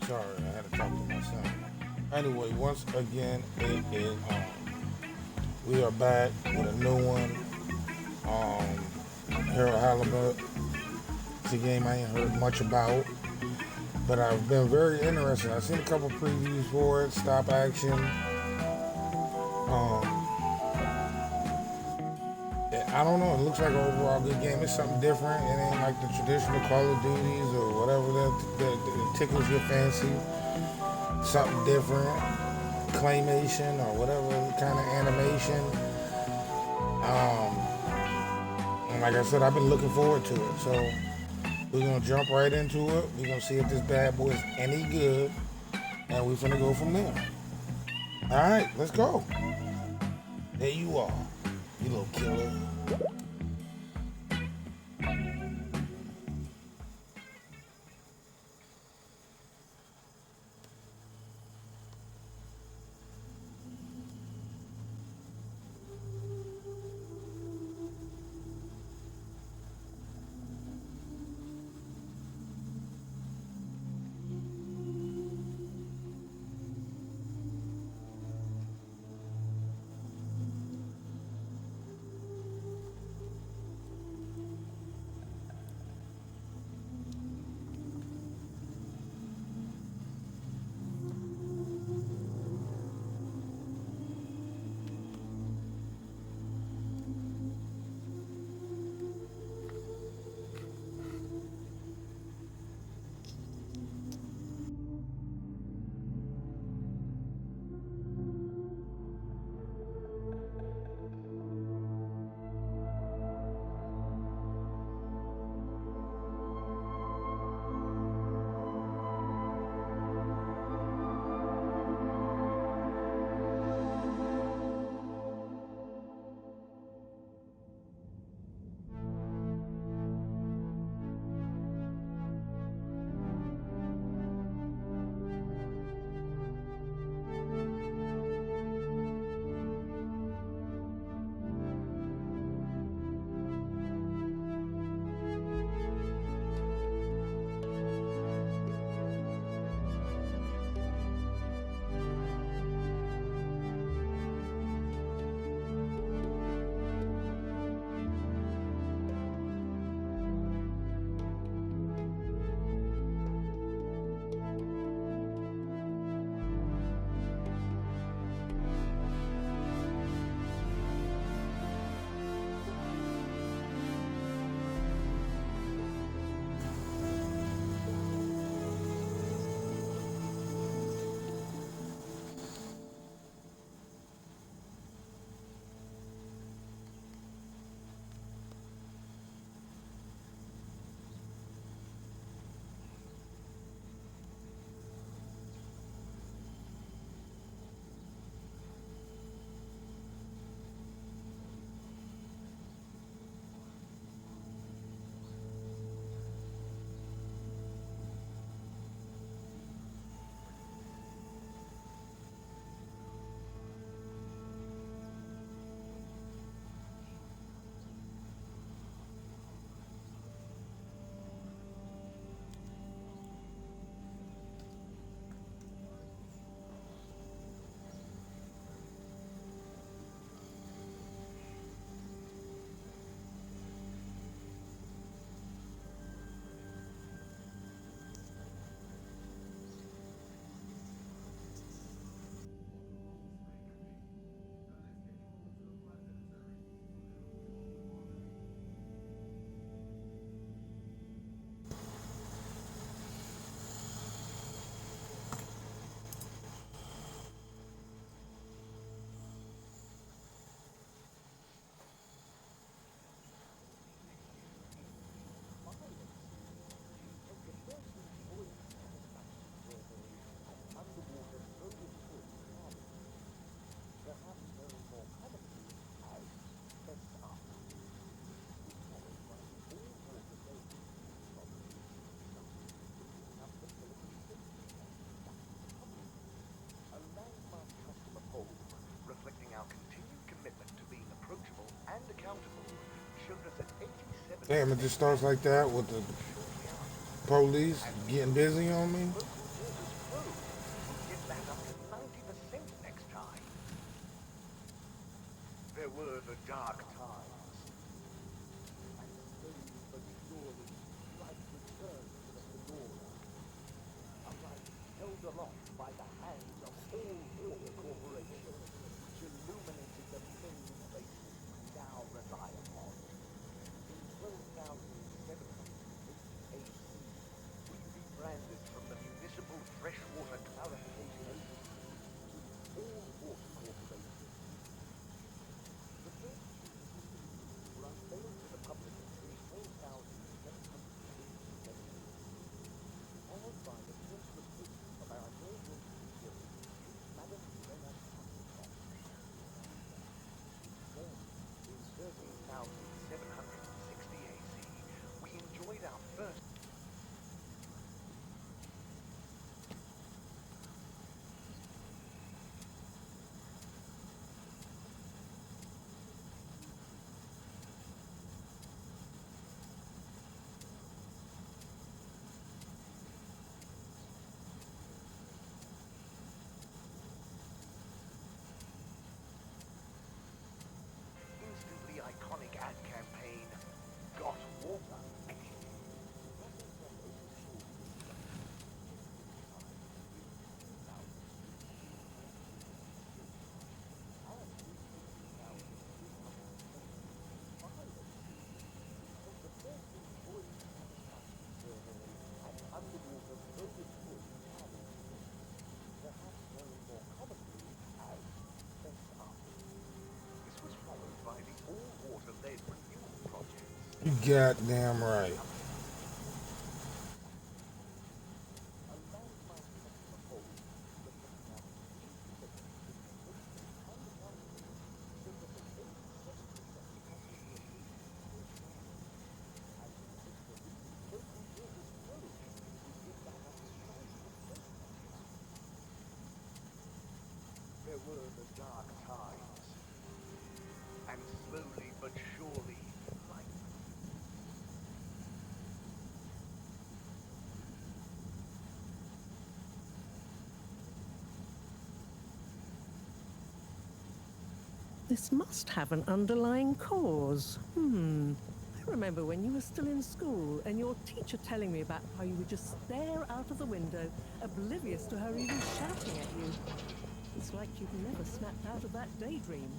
Sorry, I had to talk to my son. Anyway, once again, we are back with a new one. Harold Halibut. It's a game I ain't heard much about, but I've been very interested. I've seen a couple previews for it, stop action. I don't know. It looks like an overall good game. It's something different. It ain't like the traditional Call of Duties or whatever that tickles your fancy. Something different, claymation or whatever kind of animation. And like I said, I've been looking forward to it. So we're gonna jump right into it. We're gonna see if this bad boy is any good, and we're gonna go from there. All right, let's go. There you are, you little killer. Damn, it just starts like that with the police getting busy on me. the dark times. And slowly but surely, life returns to the fedora. A right held aloft by the hands of all water corporations, which illuminated the many places we now rely upon. In 12,780 AC, we rebranded from the Municipal Freshwater Clarification Agency to All Water Corporation. The first two facilities were unveiled to the public in 12,787 AC, followed by the first report of our inaugural CEO, Madam Lena Tapitoff, in 2012. Then, in 13,760 AC, we enjoyed our first instantly iconic ad campaign, Got Water. Passing from open source construction to design in 2,323 and in 18,275 AC, was the first employee satisfaction survey and underwater bogus wood planning system, perhaps known more commonly as Fence Up. This was followed by the all-water-led renewal projects. You goddamn right. A landmark customer poll reflecting our continued commitment to innovation and advancement showed that an 87% positive rating was granted. And we hope that we can further build this flourish within that outstanding assessment track. There were the dark times, and slowly but surely, life. This must have an underlying cause. I remember when you were still in school and your teacher telling me about how you would just stare out of the window, oblivious to her even shouting at you. It's like you've never snapped out of that daydream.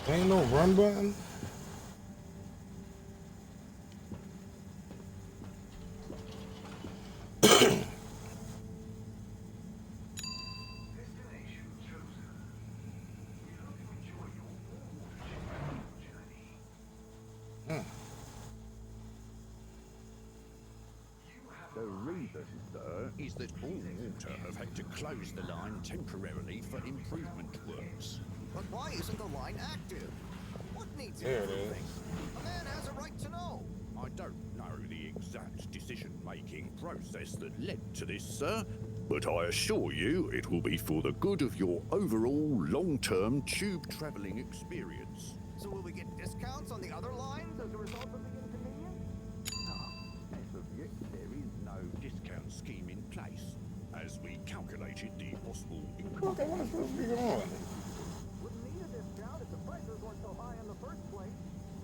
Ain't no run button. Destination chosen. We hope you enjoy your all-water journey. The reason, sir, is that all water have had to close the line temporarily for improvement works. But why isn't the line active? What needs There it improving? is. A man has a right to know. I don't know the exact decision-making process that led to this, sir, but I assure you it will be for the good of your overall long-term tube travelling experience. So will we get discounts on the other lines as a result of the inconvenience? As of yet, there is no discount scheme in place, as we calculated the possible What the hell is supposed to be going? Wouldn't need a discount if the prices weren't so high in the first place.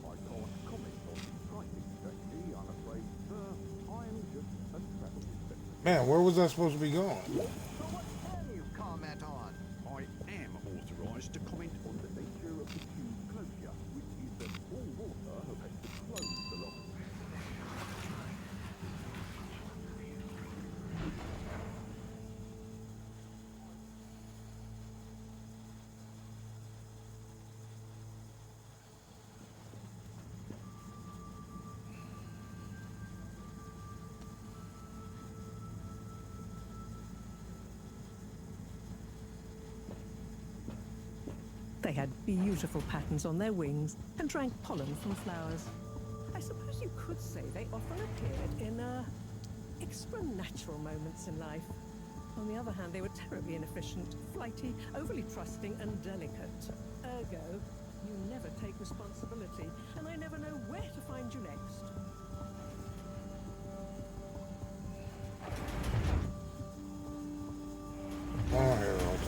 I can't comment on the pricing strategy, I'm afraid, sir. I'm just a travel inspector. Man, where was I supposed to be going? So what can you comment on? I am authorised to comment on the nature of the tube closure, which is that all water have had to close the line. They had beautiful patterns on their wings and drank pollen from flowers. I suppose you could say they often appeared in extra natural moments in life. On the other hand, they were terribly inefficient, flighty, overly trusting, and delicate. Ergo, you never take responsibility, and I never know where to find you next. Come on, Harold.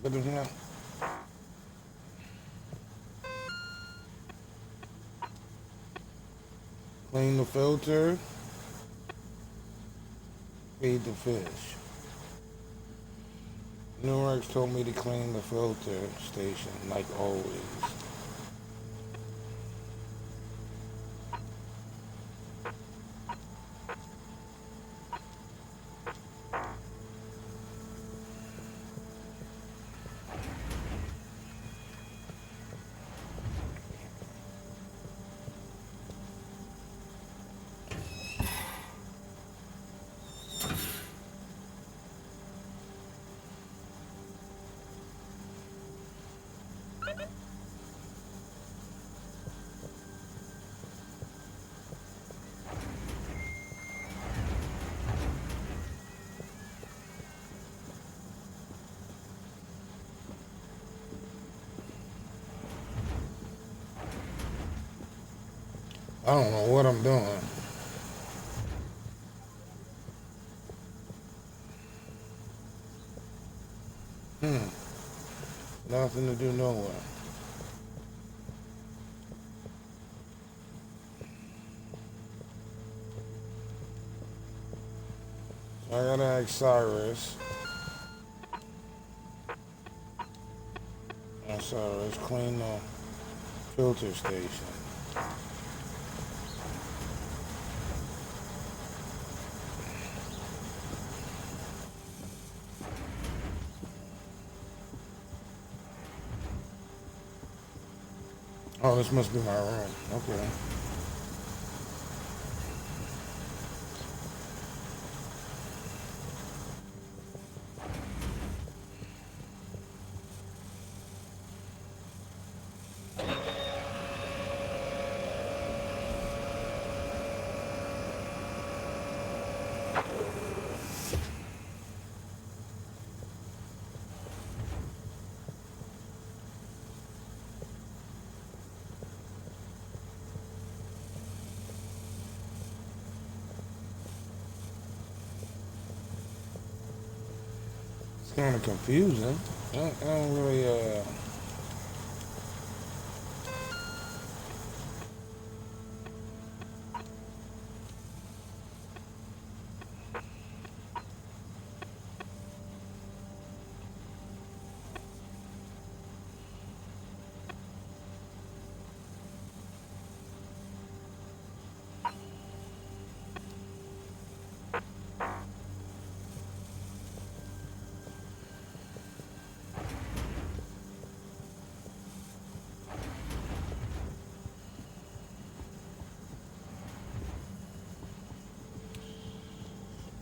Look at him. Clean the filter. Feed the fish. Nurex told me to clean the filter station like always. I don't know what I'm doing. Nothing to do nowhere. So I gotta ask Cyrus. Cyrus, clean the filter station. Oh, this must be my room. Okay. It's kind of confusing. I don't really,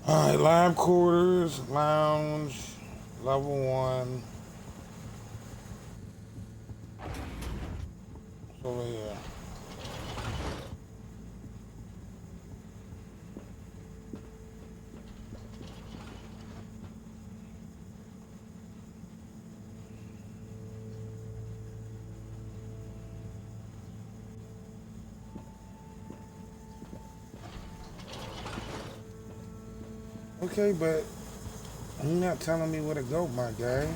All right, lab quarters, lounge, level one. It's over here. Okay, but you're not telling me where to go, my guy.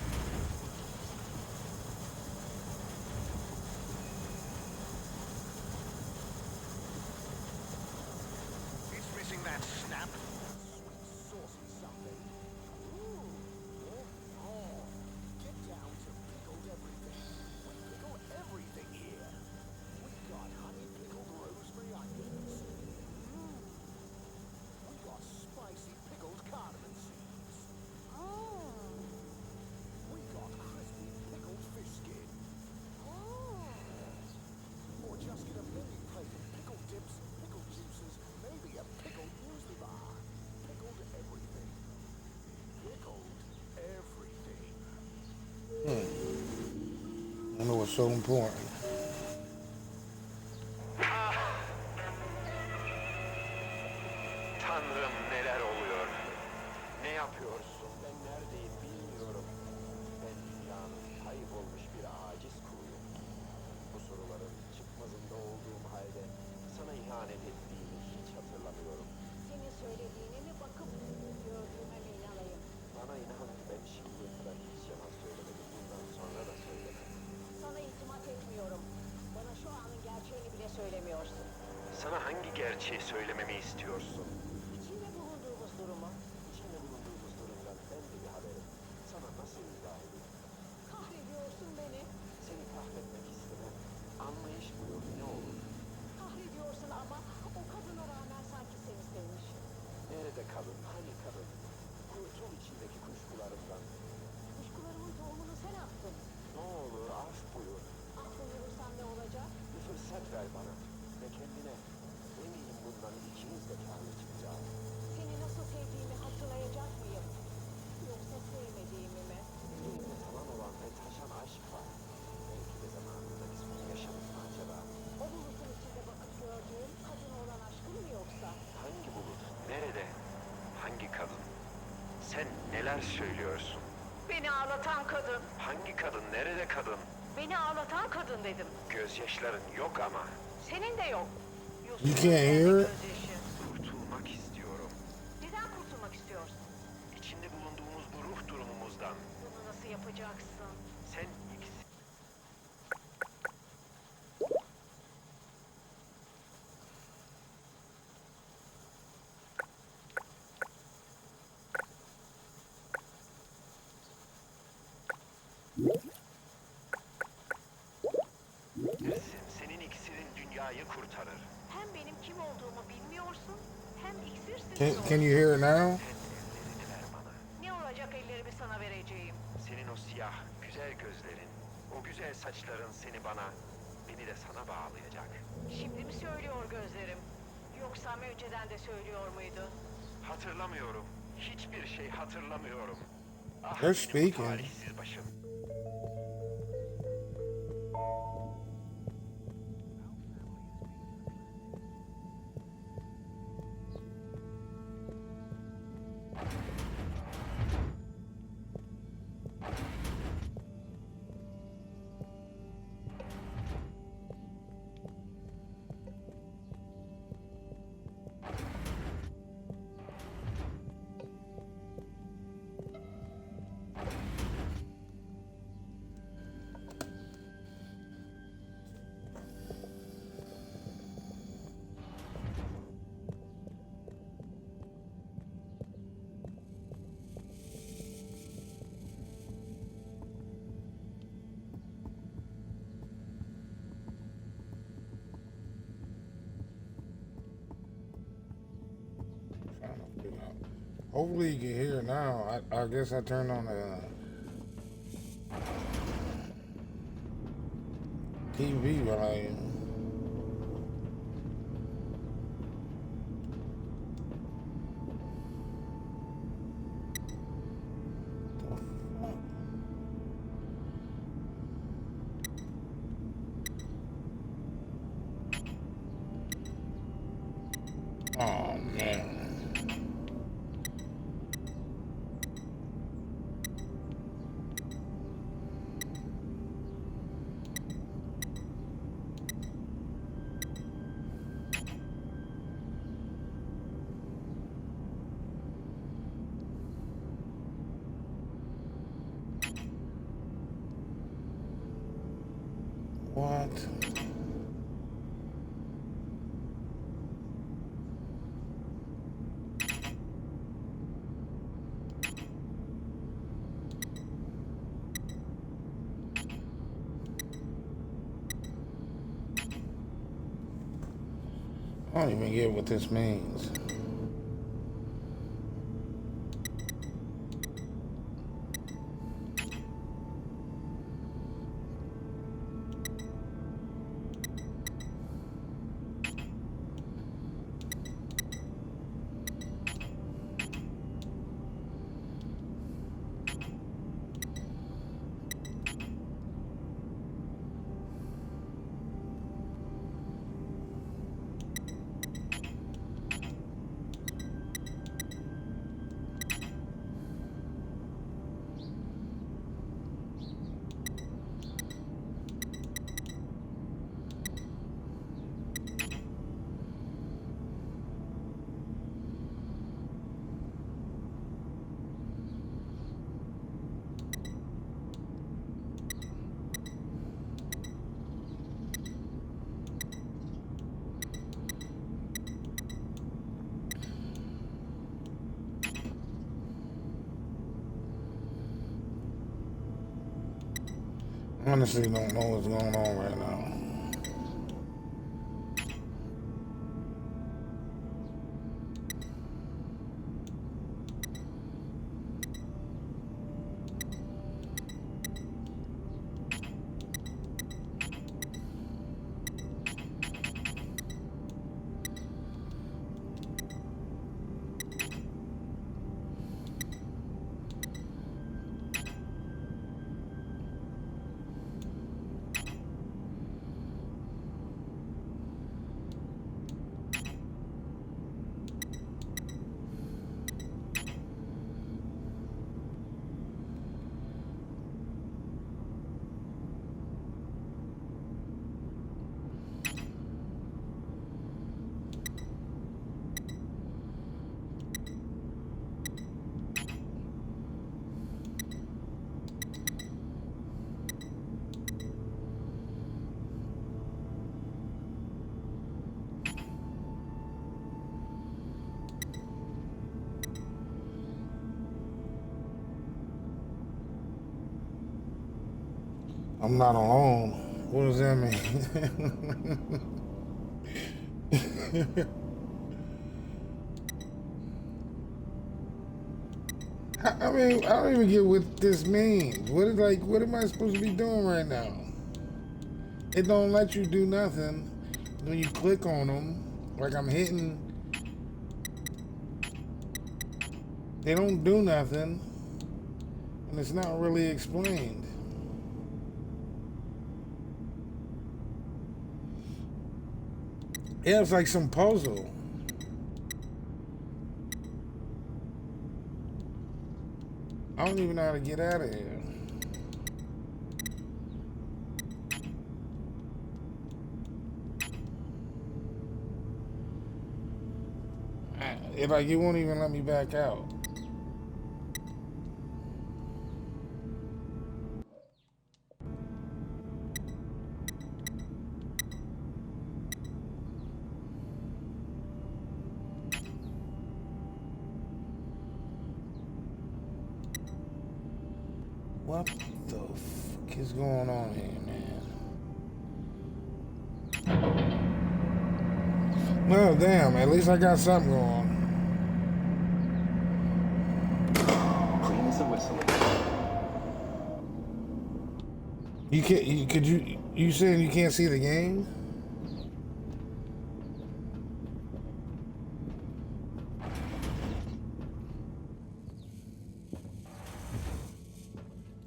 It's missing that snap. Sweet saucy something. Ooh, yeah. Oh, get down to pickled everything. We pickle everything here. We got honey pickled rosemary onions. Mmm. We got spicy pickled cardamom seeds. Mmm. We got crispy pickled fish skin. Or just get a menu plate of pickled dips, pickled juices, maybe a pickled muesli bar. Pickled everything. Pickled everything. I know it's so important. Tanrım neler oluyor? Ne yapıyorsun? Ben neredeyim bilmiyorum. Ben dünyanın kaybolmuş bir aciz kuluyum. Bu soruların çıkmazında olduğum halde sana ihanet ettiğimi hiç hatırlamıyorum. Senin söylediğine mi bakıp gördüğüme mi inanayım? Bana inan, ben şimdiye kadar hiç yalan söylemedim. Bundan sonra da söylemem. Sana itimat etmiyorum. Bana şu anın gerçeğini bile söylemiyorsun. Sana hangi gerçeği söylememi istiyorsun? İçinde bulunduğumuz durumu İçinde bulunduğumuz durumdan ben de bir haberim. Sana nasıl izah edeyim? kahrediyorsun beni. Seni kahretmek istemem. Anlayış buyur, ne olur. Kahrediyorsun ama o kadına rağmen sanki seni sevmiş. Nerede kadın? Hani kadın? Kurtul içindeki kuşkularımdan. Kuşkularımın tohumunu sen attın. Ne olur af buyur. Ah buyurursam ne olacak? Bir fırsat ver bana ve kendine. Eminim bundan ikimiz de kârlı çıkacağız. Seni nasıl sevdiğimi hatırlayacak mıyım? Yoksa sevmediğimi mi? Elimde talan olan ve taşan aşk var. Belki de zamanında biz bunu yaşadık mı acaba? O bulutun içinde bakıp gördüğüm kadın olan aşkın mı yoksa? Hangi bulut? Nerede? Hangi kadın? Sen neler söylüyorsun? Beni ağlatan kadın. Hangi kadın? Nerede kadın? Beni ağlatan kadın dedim. Gözyaşların yok ama. Senin de yok. You can't hear it? Gözyaşı. Kurtulmak istiyorum. Neden kurtulmak istiyorsun? İçinde bulunduğumuz bu ruh durumumuzdan. Bunu nasıl yapacaksın? Sen ikisi... Senin iksirin dünyayı kurtarır. Hem benim kim olduğumu bilmiyorsun, hem iksirsin Can diyorsun. you hear it now? Ellerini ver bana. Ne olacak ellerimi sana vereceğim? Senin o siyah, güzel gözlerin, o güzel saçların seni bana, beni de sana bağlayacak. Şimdi mi söylüyor gözlerim? Yoksa önceden de söylüyor muydu? Hatırlamıyorum. Hiçbir şey hatırlamıyorum. Ah, They're benim speaking. talihsiz başım. Hopefully you can hear it now. I guess I turned on the TV volume. What? I don't even get what this means. Honestly, don't know what's going on right now. I'm not alone. What does that mean? I mean, I don't even get what this means. What am I supposed to be doing right now? It don't let you do nothing when you click on them. Like I'm hitting, they don't do nothing, and it's not really explained. Yeah, it's like some puzzle. I don't even know how to get out of here. It won't even let me back out. What the fuck is going on here, man? Well, damn. At least I got something going. Clean as a whistle. You can't. You saying you can't see the game?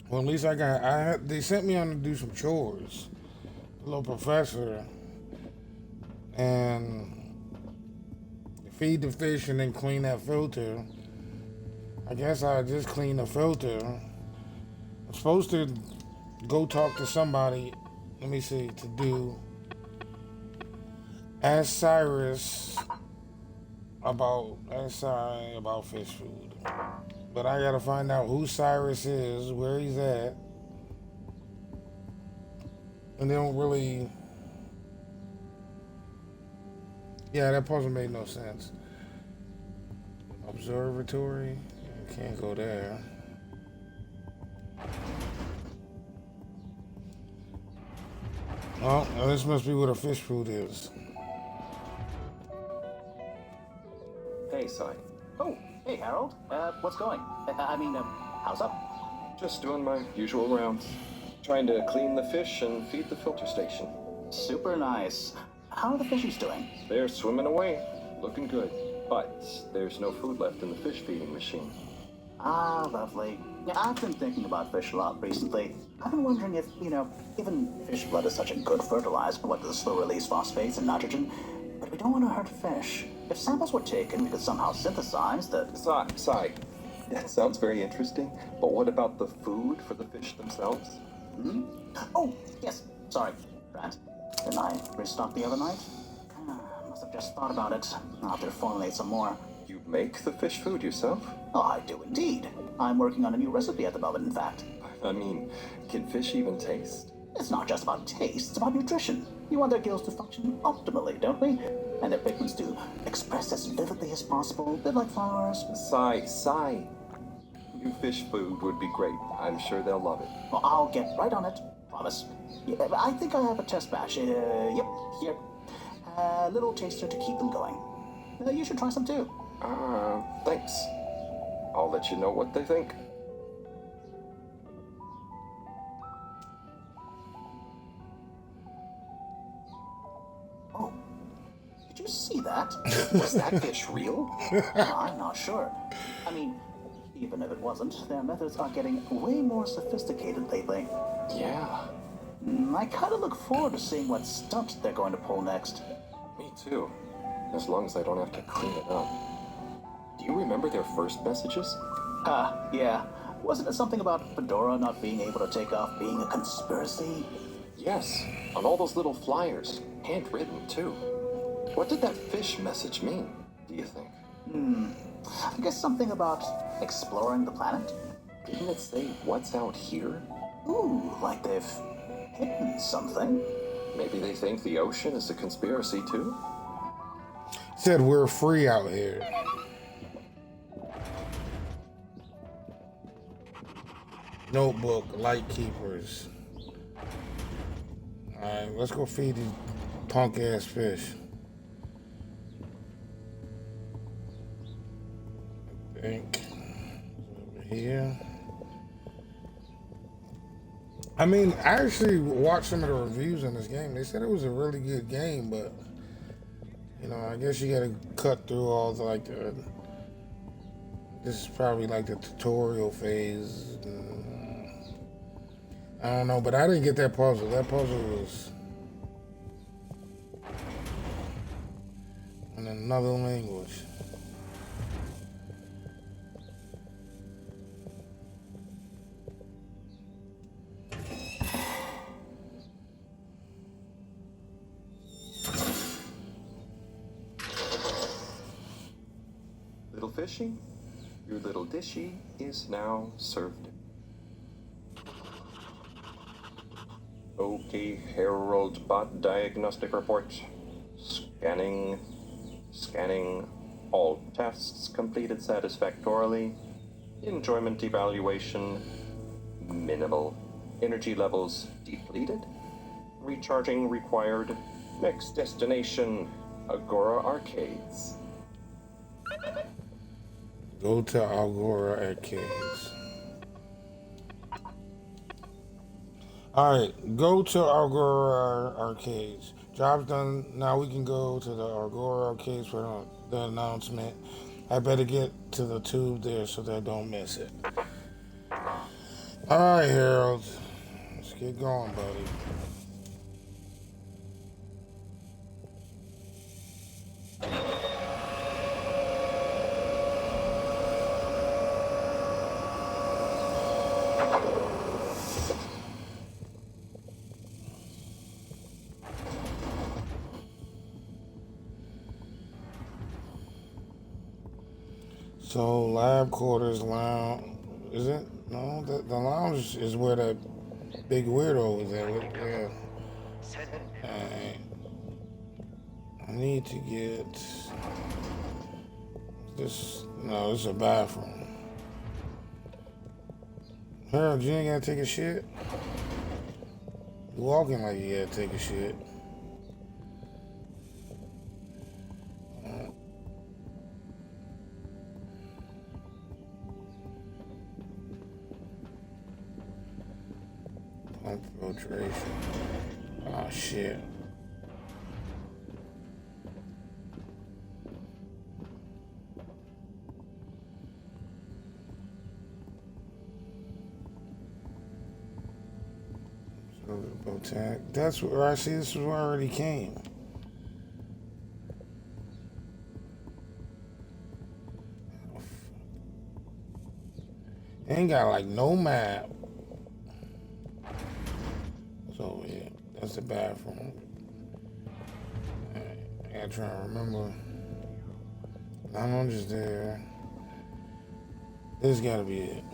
Well, at least I got. They sent me on to do some chores. The little professor, and feed the fish and then clean that filter. I guess I just clean the filter. I'm supposed to go talk to somebody. Let me see. To do. Ask Cyrus about fish food. But I gotta find out who Cyrus is, where he's at, And they don't really. Yeah, that puzzle made no sense. Observatory. Can't go there. Oh, now this must be where the fish food is. Hey, Sai. Oh, hey, Harold. What's going? How's up? Just doing my usual rounds. Trying to clean the fish and feed the filter station. Super nice. How are the fishies doing? They're swimming away, looking good. But there's no food left in the fish feeding machine. Ah, lovely. Yeah, I've been thinking about fish a lot recently. I've been wondering if, even fish blood is such a good fertilizer for the slow-release phosphates and nitrogen, but we don't want to hurt fish. If samples were taken, we could somehow synthesize the... Sai, that sounds very interesting, but what about the food for the fish themselves? Oh, yes, sorry, Grant. Didn't I restock the other night? Must have just thought about it. I'll have to formulate some more. You make the fish food yourself? Oh, I do indeed. I'm working on a new recipe at the moment, in fact. I mean, can fish even taste? It's not just about taste, it's about nutrition. We want their gills to function optimally, don't we? And their pigments to express as vividly as possible, a bit like flowers. Sai. New fish food would be great. I'm sure they'll love it. Well, I'll get right on it, promise. Yeah, I think I have a test batch. Yep, here. A little taster to keep them going. You should try some too. Thanks. I'll let you know what they think. Oh, did you see that? Was that fish real? I'm not sure. I mean, even if it wasn't, their methods are getting way more sophisticated lately. Yeah, I kind of look forward to seeing what stunt they're going to pull next. me too. As long as I don't have to clean it up. Do you remember their first messages? Yeah. Wasn't it something about Fedora not being able to take off being a conspiracy? Yes, on all those little flyers. Handwritten, too. What did that fish message mean, do you think? I guess something about exploring the planet? Didn't it say what's out here? Ooh, like they've hidden something. Maybe they think the ocean is a conspiracy, too? Said we're free out here. Notebook, light keepers. Alright, let's go feed these punk ass fish. I think over here. I mean, I actually watched some of the reviews on this game. They said it was a really good game, but I guess you gotta cut through all the this is probably like the tutorial phase. I don't know, but I didn't get that puzzle. That puzzle was in another language. Little fishy, your little dishy is now served. Okay, Harold Bot Diagnostic Report. Scanning. All tests completed satisfactorily. Enjoyment evaluation. Minimal. Energy levels depleted. Recharging required. Next destination, Agora Arcades. Go to Agora Arcades. Alright, go to Agora Arcades. Job's done. Now we can go to the Agora Arcades for the announcement. I better get to the tube there so that I don't miss it. Alright, Harold. Let's get going, buddy. So, lab quarters, lounge, is it? No, the lounge is where that big weirdo was at. Yeah. sen Alright. I need to get this. No, this is a bathroom. Harold, you ain't gotta take a shit? You walking like you gotta take a shit. Pump filtration. Oh shit. That's where I see. This is where I already came. Ain't got like no map. So yeah, that's the bathroom. Alright, I gotta try to remember. I'm just there. This gotta be it.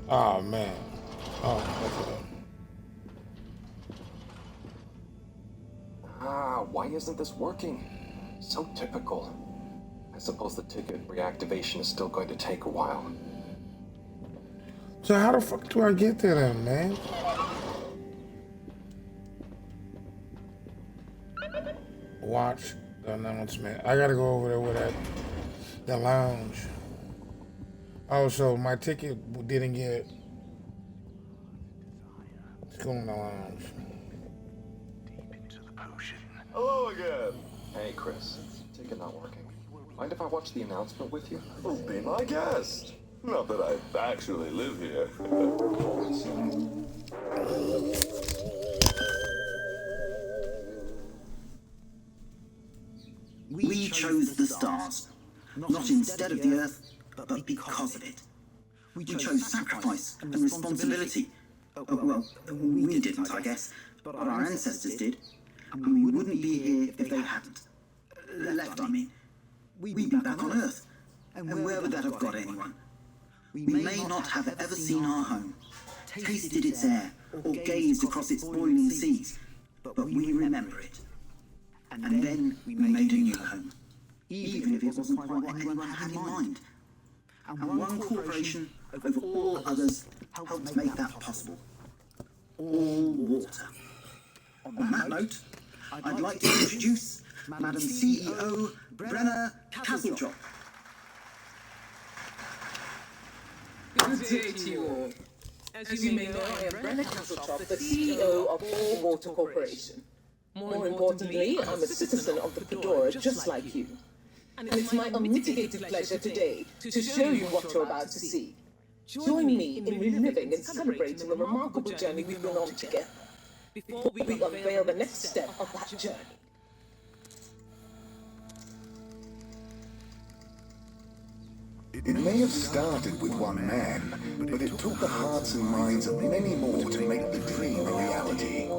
Oh man. Oh, okay. Why isn't this working? So typical. I suppose the ticket reactivation is still going to take a while. So how the fuck do I get there then, man? Watch the announcement. I gotta go over there with the lounge. Oh, so my ticket didn't get. Let's go in the lounge. Hello again. Hey, Chris. Ticket not working. Mind if I watch the announcement with you? Oh, be my guest. Not that I actually live here. We chose the stars, not instead of the Earth, but because of it. We chose sacrifice and responsibility. Well, we didn't, I guess, but our ancestors did, and we wouldn't be here if they hadn't. Left, I mean. We'd be back on Earth, and where would that have got anyone? We may not have ever seen our home, tasted its air, or gazed across its boiling seas, but we remember it. And then we made a new home, even if it wasn't quite what anyone had in mind. And one corporation over all others helped make that possible. All water. On that note, I'd like to introduce Madam CEO Brenna Castlejock. Good day to you all. As you may know, I am Brenna Castlejock, the CEO of All Water Corporation. More importantly, I'm a citizen of the Fedora just like you. And it's my unmitigated pleasure today to show you what you're about to see. Join me in reliving and celebrating the remarkable journey we've been on together before we unveil the next step of that journey. It may have started with one man, but it took the hearts and minds of many more to make the dream a reality.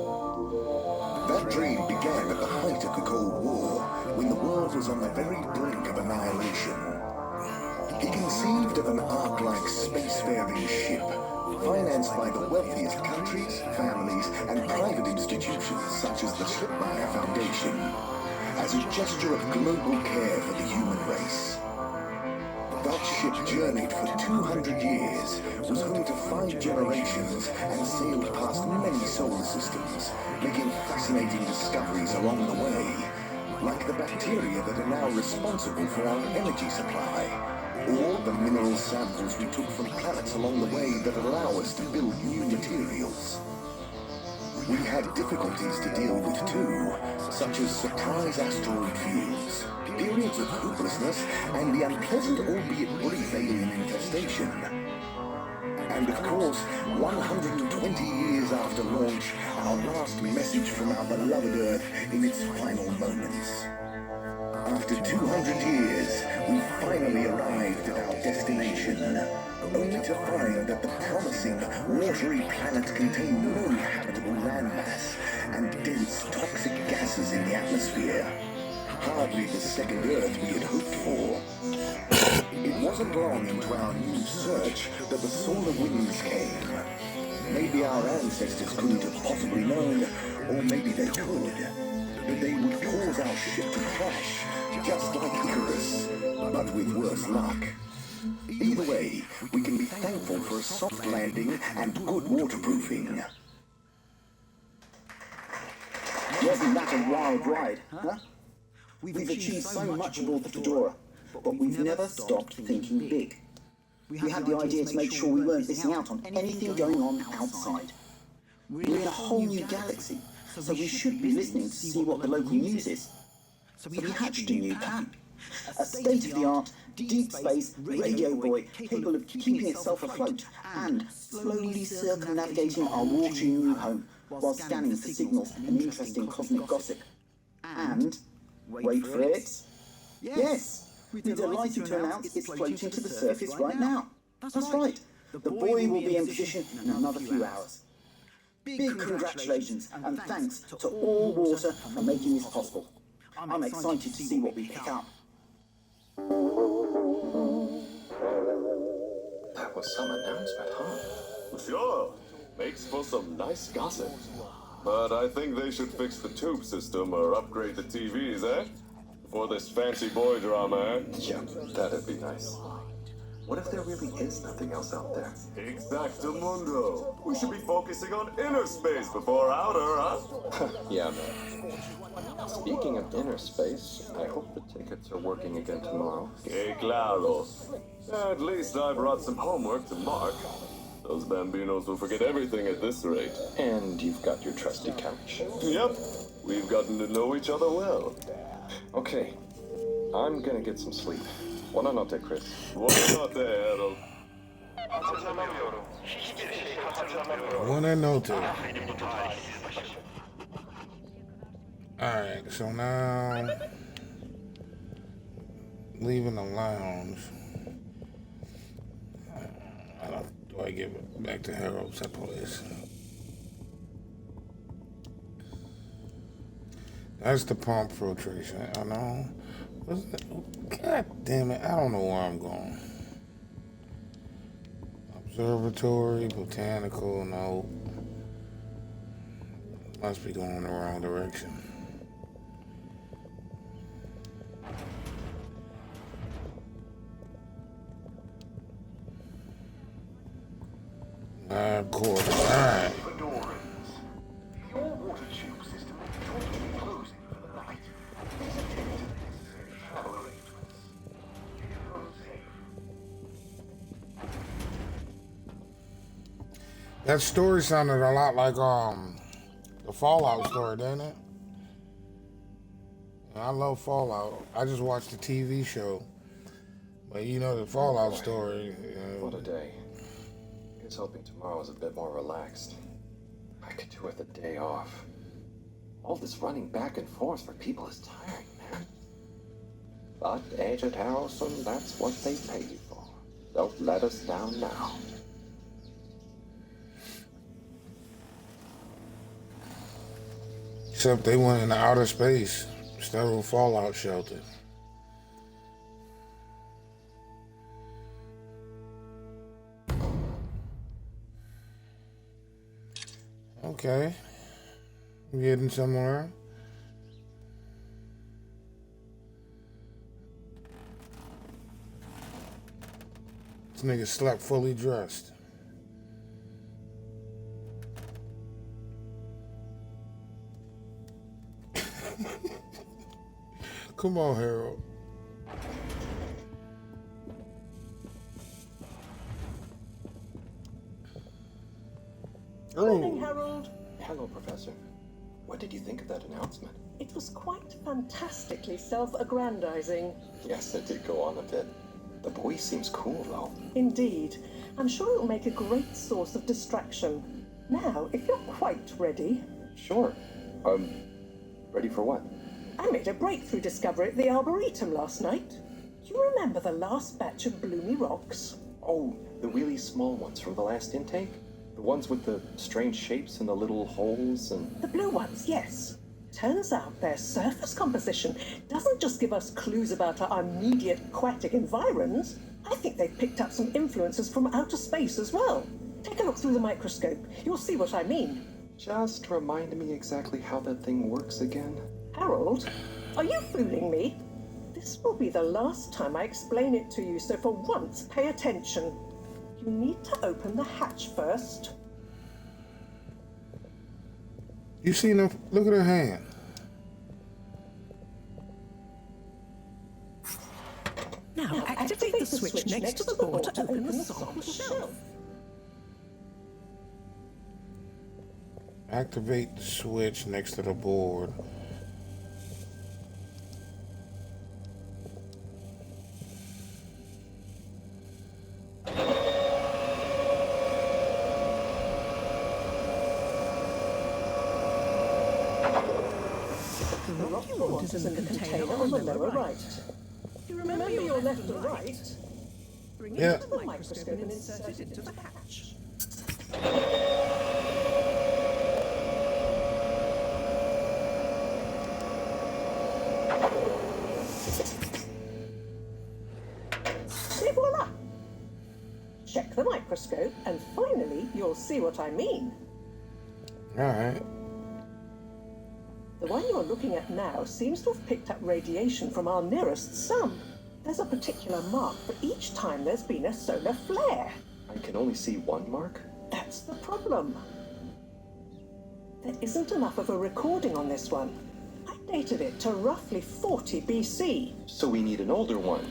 That dream began at the height of the Cold War, when the world was on the very brink of annihilation. He conceived of an ark-like spacefaring ship, financed by the wealthiest countries, families, and private institutions such as the Slipmeyer Foundation, as a gesture of global care for the human race. That ship journeyed for 200 years, was home to 5 generations, and sailed past many solar systems, making fascinating discoveries along the way, like the bacteria that are now responsible for our energy supply, or the mineral samples we took from planets along the way that allow us to build new materials. We had difficulties to deal with too, such as surprise asteroid fields, periods of hopelessness, and the unpleasant albeit brief alien infestation. And of course, 120 years after launch, our last message from our beloved Earth in its final moments. After 200 years, we finally arrived at our destination, only to find that the promising, watery planet contained no habitable landmass and dense, toxic gases in the atmosphere. Hardly the second Earth we had hoped for. It wasn't long into our new search that the solar winds came. Maybe our ancestors couldn't have possibly known, or maybe they could, that they would cause our ship to crash, just like Icarus, but with worse luck. Either way, we can be thankful for a soft landing and good waterproofing. Wasn't that a wild ride, huh? We've achieved so much aboard the Fedora, but we've never stopped thinking big. We had the idea to make sure we weren't missing out on anything going on outside. We're in a whole new galaxy, so we should be listening to see what the local news is. So we hatched a new plan. A state-of-the-art, deep space radio buoy capable of keeping itself afloat and slowly circumnavigating our watery new home while scanning for signals and interesting cosmic gossip. And, wait for it, yes, we're delighted to announce it's floating to the surface right now. That's right, the buoy will be in position in another few hours. Big congratulations and thanks to all water for making this possible. I'm excited to see what we pick up. That was some announcement, huh? Sure. Makes for some nice gossip. But I think they should fix the tube system or upgrade the TVs, eh? For this fancy boy drama, eh? Yeah, that'd be nice. What if there really is nothing else out there? Exactamundo. We should be focusing on inner space before outer, huh? Yeah, man. Speaking of inner space, I hope the tickets are working again tomorrow. Que claro. At least I brought some homework to mark. Those bambinos will forget everything at this rate. And you've got your trusty couch. Yep. We've gotten to know each other well. Okay. I'm gonna get some sleep. Buona notte, Chris. Buonanotte, Harold. Buonanotte. Alright, so now leaving the lounge. Do I give it back to Harold's place? That's the pump filtration. I know. God damn it, I don't know where I'm going. Observatory, botanical, no. Must be going in the wrong direction. Of course, alright. Your water tube system is currently closing for the night. Please attend to the necessary travel arrangements. Keep safe. That story sounded a lot like the Fallout story, didn't it? And I love Fallout. I just watched the TV show. But you know the Fallout story. What a day. I was hoping tomorrow was a bit more relaxed. I could do with a day off. All this running back and forth for people is tiring, man. But, Agent Harrelson, that's what they pay you for. Don't let us down now. Except they went into outer space instead of a Fallout shelter. Okay. We getting somewhere. This nigga slept fully dressed. Come on, Harold. Morning, Harold. Hello, Professor. What did you think of that announcement? It was quite fantastically self-aggrandizing. Yes, it did go on a bit. The boy seems cool, though. Indeed. I'm sure it will make a great source of distraction. Now, if you're quite ready... Sure. Ready for what? I made a breakthrough discovery at the Arboretum last night. You remember the last batch of bloomy rocks? Oh, the really small ones from the last intake? The ones with the strange shapes and the little holes and... The blue ones, yes. Turns out their surface composition doesn't just give us clues about our immediate aquatic environs. I think they've picked up some influences from outer space as well. Take a look through the microscope. You'll see what I mean. Just remind me exactly how that thing works again. Harold, are you fooling me? This will be the last time I explain it to you, so for once, pay attention. You need to open the hatch first. You seen her? Look at her hand. Now activate the switch next to the board to open the sample shelf. Activate the switch next to the board. The rock you want is in the container on the lower right. You remember your left and right? Bring Yeah. it to the microscope and insert it into the hatch. Et voila! Check the microscope and finally you'll see what I mean. Alright. The one you're looking at now seems to have picked up radiation from our nearest sun. There's a particular mark for each time there's been a solar flare. I can only see one mark? That's the problem. There isn't enough of a recording on this one. I dated it to roughly 40 BC. So we need an older one.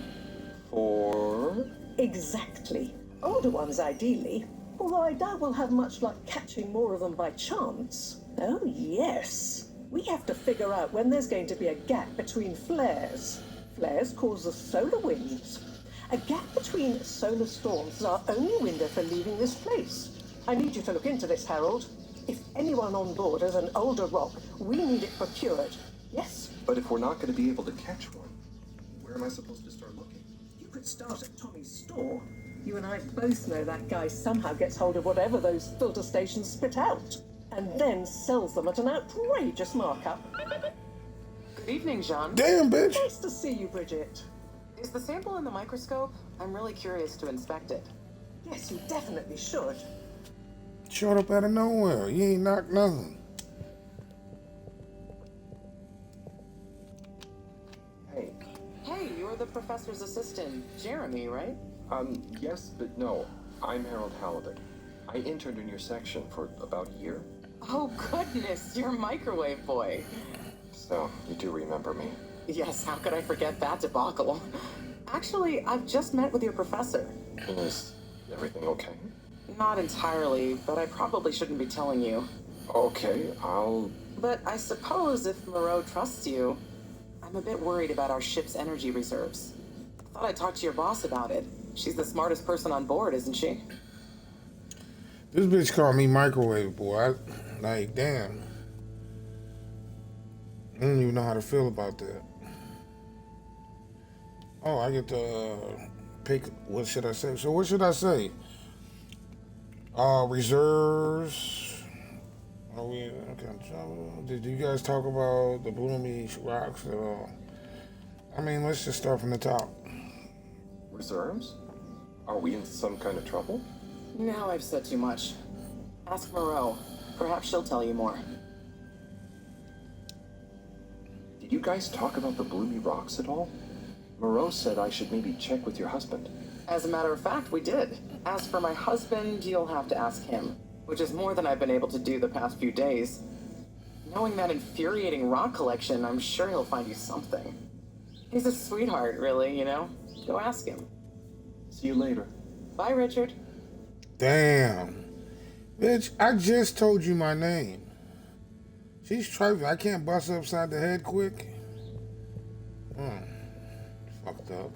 For... Exactly. Older ones, ideally. Although I doubt we'll have much luck catching more of them by chance. Oh, yes. We have to figure out when there's going to be a gap between flares. Flares cause the solar winds. A gap between solar storms is our only window for leaving this place. I need you to look into this, Harold. If anyone on board has an older rock, we need it procured. Yes? But if we're not going to be able to catch one, where am I supposed to start looking? You could start at Tommy's store. You and I both know that guy somehow gets hold of whatever those filter stations spit out, and then sells them at an outrageous markup. Good evening, Jean. Damn, bitch. Nice to see you, Bridget. Is the sample in the microscope? I'm really curious to inspect it. Yes, you definitely should. Showed up out of nowhere. You ain't knocked nothing. Hey. Hey, you're the professor's assistant, Jeremy, right? Yes, but no. I'm Harold Halibut. I interned in your section for about a year. Oh, goodness, you're microwave boy. So, you do remember me. Yes, how could I forget that debacle? Actually, I've just met with your professor. Is everything okay? Not entirely, but I probably shouldn't be telling you. Okay, I'll... But I suppose if Moreau trusts you, I'm a bit worried about our ship's energy reserves. Thought I'd talk to your boss about it. She's the smartest person on board, isn't she? This bitch called me microwave boy. Like, damn. I don't even know how to feel about that. Oh, I get to pick, what should I say? So what should I say? Reserves. Are we, okay, did you guys talk about the Bloomy Rocks at all? I mean, let's just start from the top. Reserves? Are we in some kind of trouble? Now I've said too much. Ask Moreau. Perhaps she'll tell you more. Did you guys talk about the Bloomy Rocks at all? Moreau said I should maybe check with your husband. As a matter of fact, we did. As for my husband, you'll have to ask him, which is more than I've been able to do the past few days. Knowing that infuriating rock collection, I'm sure he'll find you something. He's a sweetheart, really, you know? Go ask him. See you later. Bye, Richard. Damn. Bitch, I just told you my name. She's trifling. I can't bust her upside the head quick. Fucked up.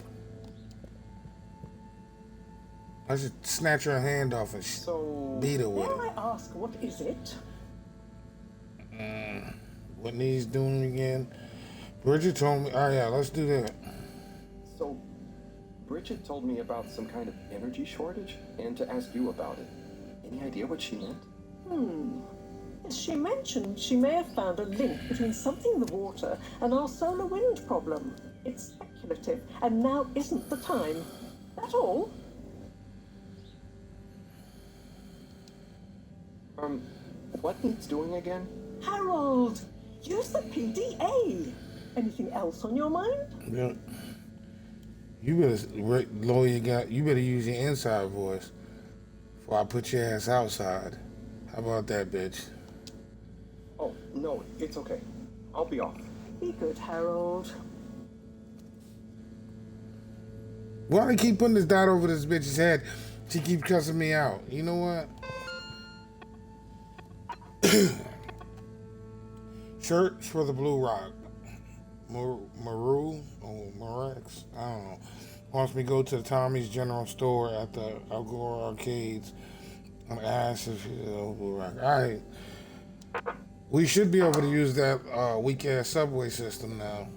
I should snatch her hand off and beat her with May it. I ask, what is it? What needs doing again? Bridget told me. Oh yeah, let's do that. So, Bridget told me about some kind of energy shortage and to ask you about it. Any idea what she meant? As she mentioned, she may have found a link between something in the water and our solar wind problem. It's speculative, and now isn't the time. That all? What needs doing again? Harold, use the PDA. Anything else on your mind? Yeah. You better lawyer you better use your inside voice before I put your ass outside. How about that, bitch? Oh, no, it's okay. I'll be off. Be good, Harold. Why do they keep putting this dot over this bitch's head? She keeps cussing me out. You know what? Shirts for the Blue Rock. Maru or Marex, I don't know. Wants me to go to the Tommy's General Store at the Algora Arcades on ass if Blue Rock. Alright. We should be able to use that weak ass subway system now.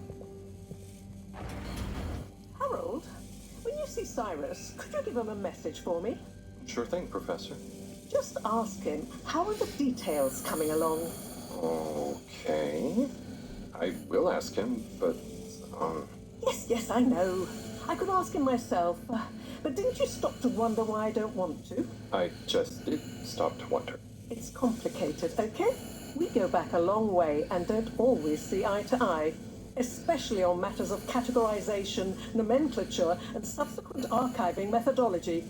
Harold, when you see Cyrus, could you give him a message for me? Sure thing, Professor. Just ask him, how are the details coming along? Okay. I will ask him, but, Yes, I know. I could ask him myself. But didn't you stop to wonder why I don't want to? I just did stop to wonder. It's complicated, okay? We go back a long way and don't always see eye to eye, especially on matters of categorization, nomenclature, and subsequent archiving methodology.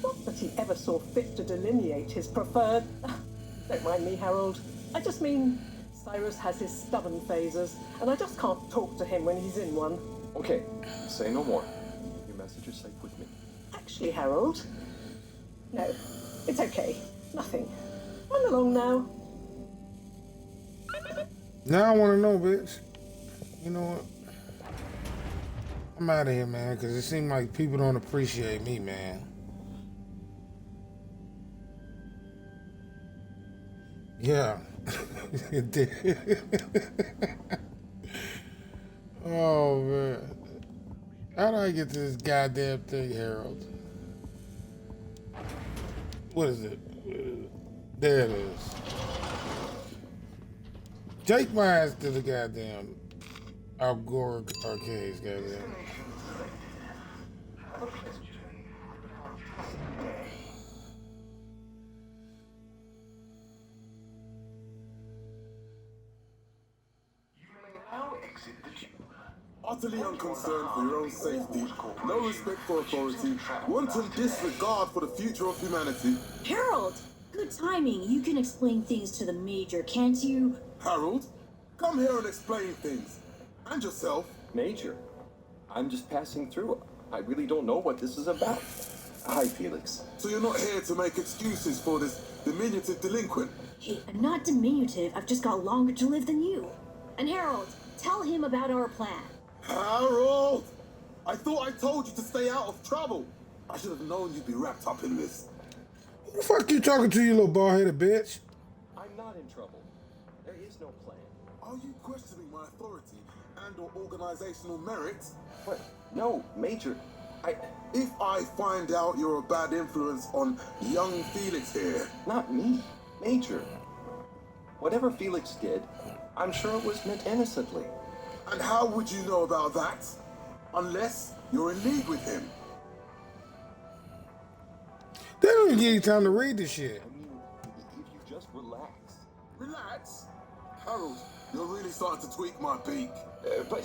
Not that he ever saw fit to delineate his preferred... Don't mind me, Harold. I just mean... Cyrus has his stubborn phases, and I just can't talk to him when he's in one. Okay, say no more. Your message is safe with me. Actually, Harold... No, it's okay. Nothing. Run along now. Now I want to know, bitch. You know what? I'm out of here, man, because it seems like people don't appreciate me, man. Yeah. It did. Oh, man. How do I get to this goddamn thing, Harold? What is it? There it is. Take my ass to the goddamn Algora Arcades, goddamn. Utterly unconcerned for your own safety, no respect for authority, wanton disregard for the future of humanity. Harold! Good timing. You can explain things to the Major, can't you? Harold, come here and explain things. And yourself. Major, I'm just passing through. I really don't know what this is about. Hi, Felix. So you're not here to make excuses for this diminutive delinquent? Hey, I'm not diminutive. I've just got longer to live than you. And Harold, tell him about our plan. Harold! I thought I told you to stay out of trouble. I should have known you'd be wrapped up in this. Who the fuck you talking to, you little bald-headed bitch? I'm not in trouble. There is no plan. Are you questioning my authority and or organizational merit? What? No, Major. If I find out you're a bad influence on young Felix here... Not me, Major. Whatever Felix did, I'm sure it was meant innocently. And how would you know about that? Unless you're in league with him. They don't even give you time to read this shit. I mean, if you just relax. Relax? Harold, you're really starting to tweak my beak. But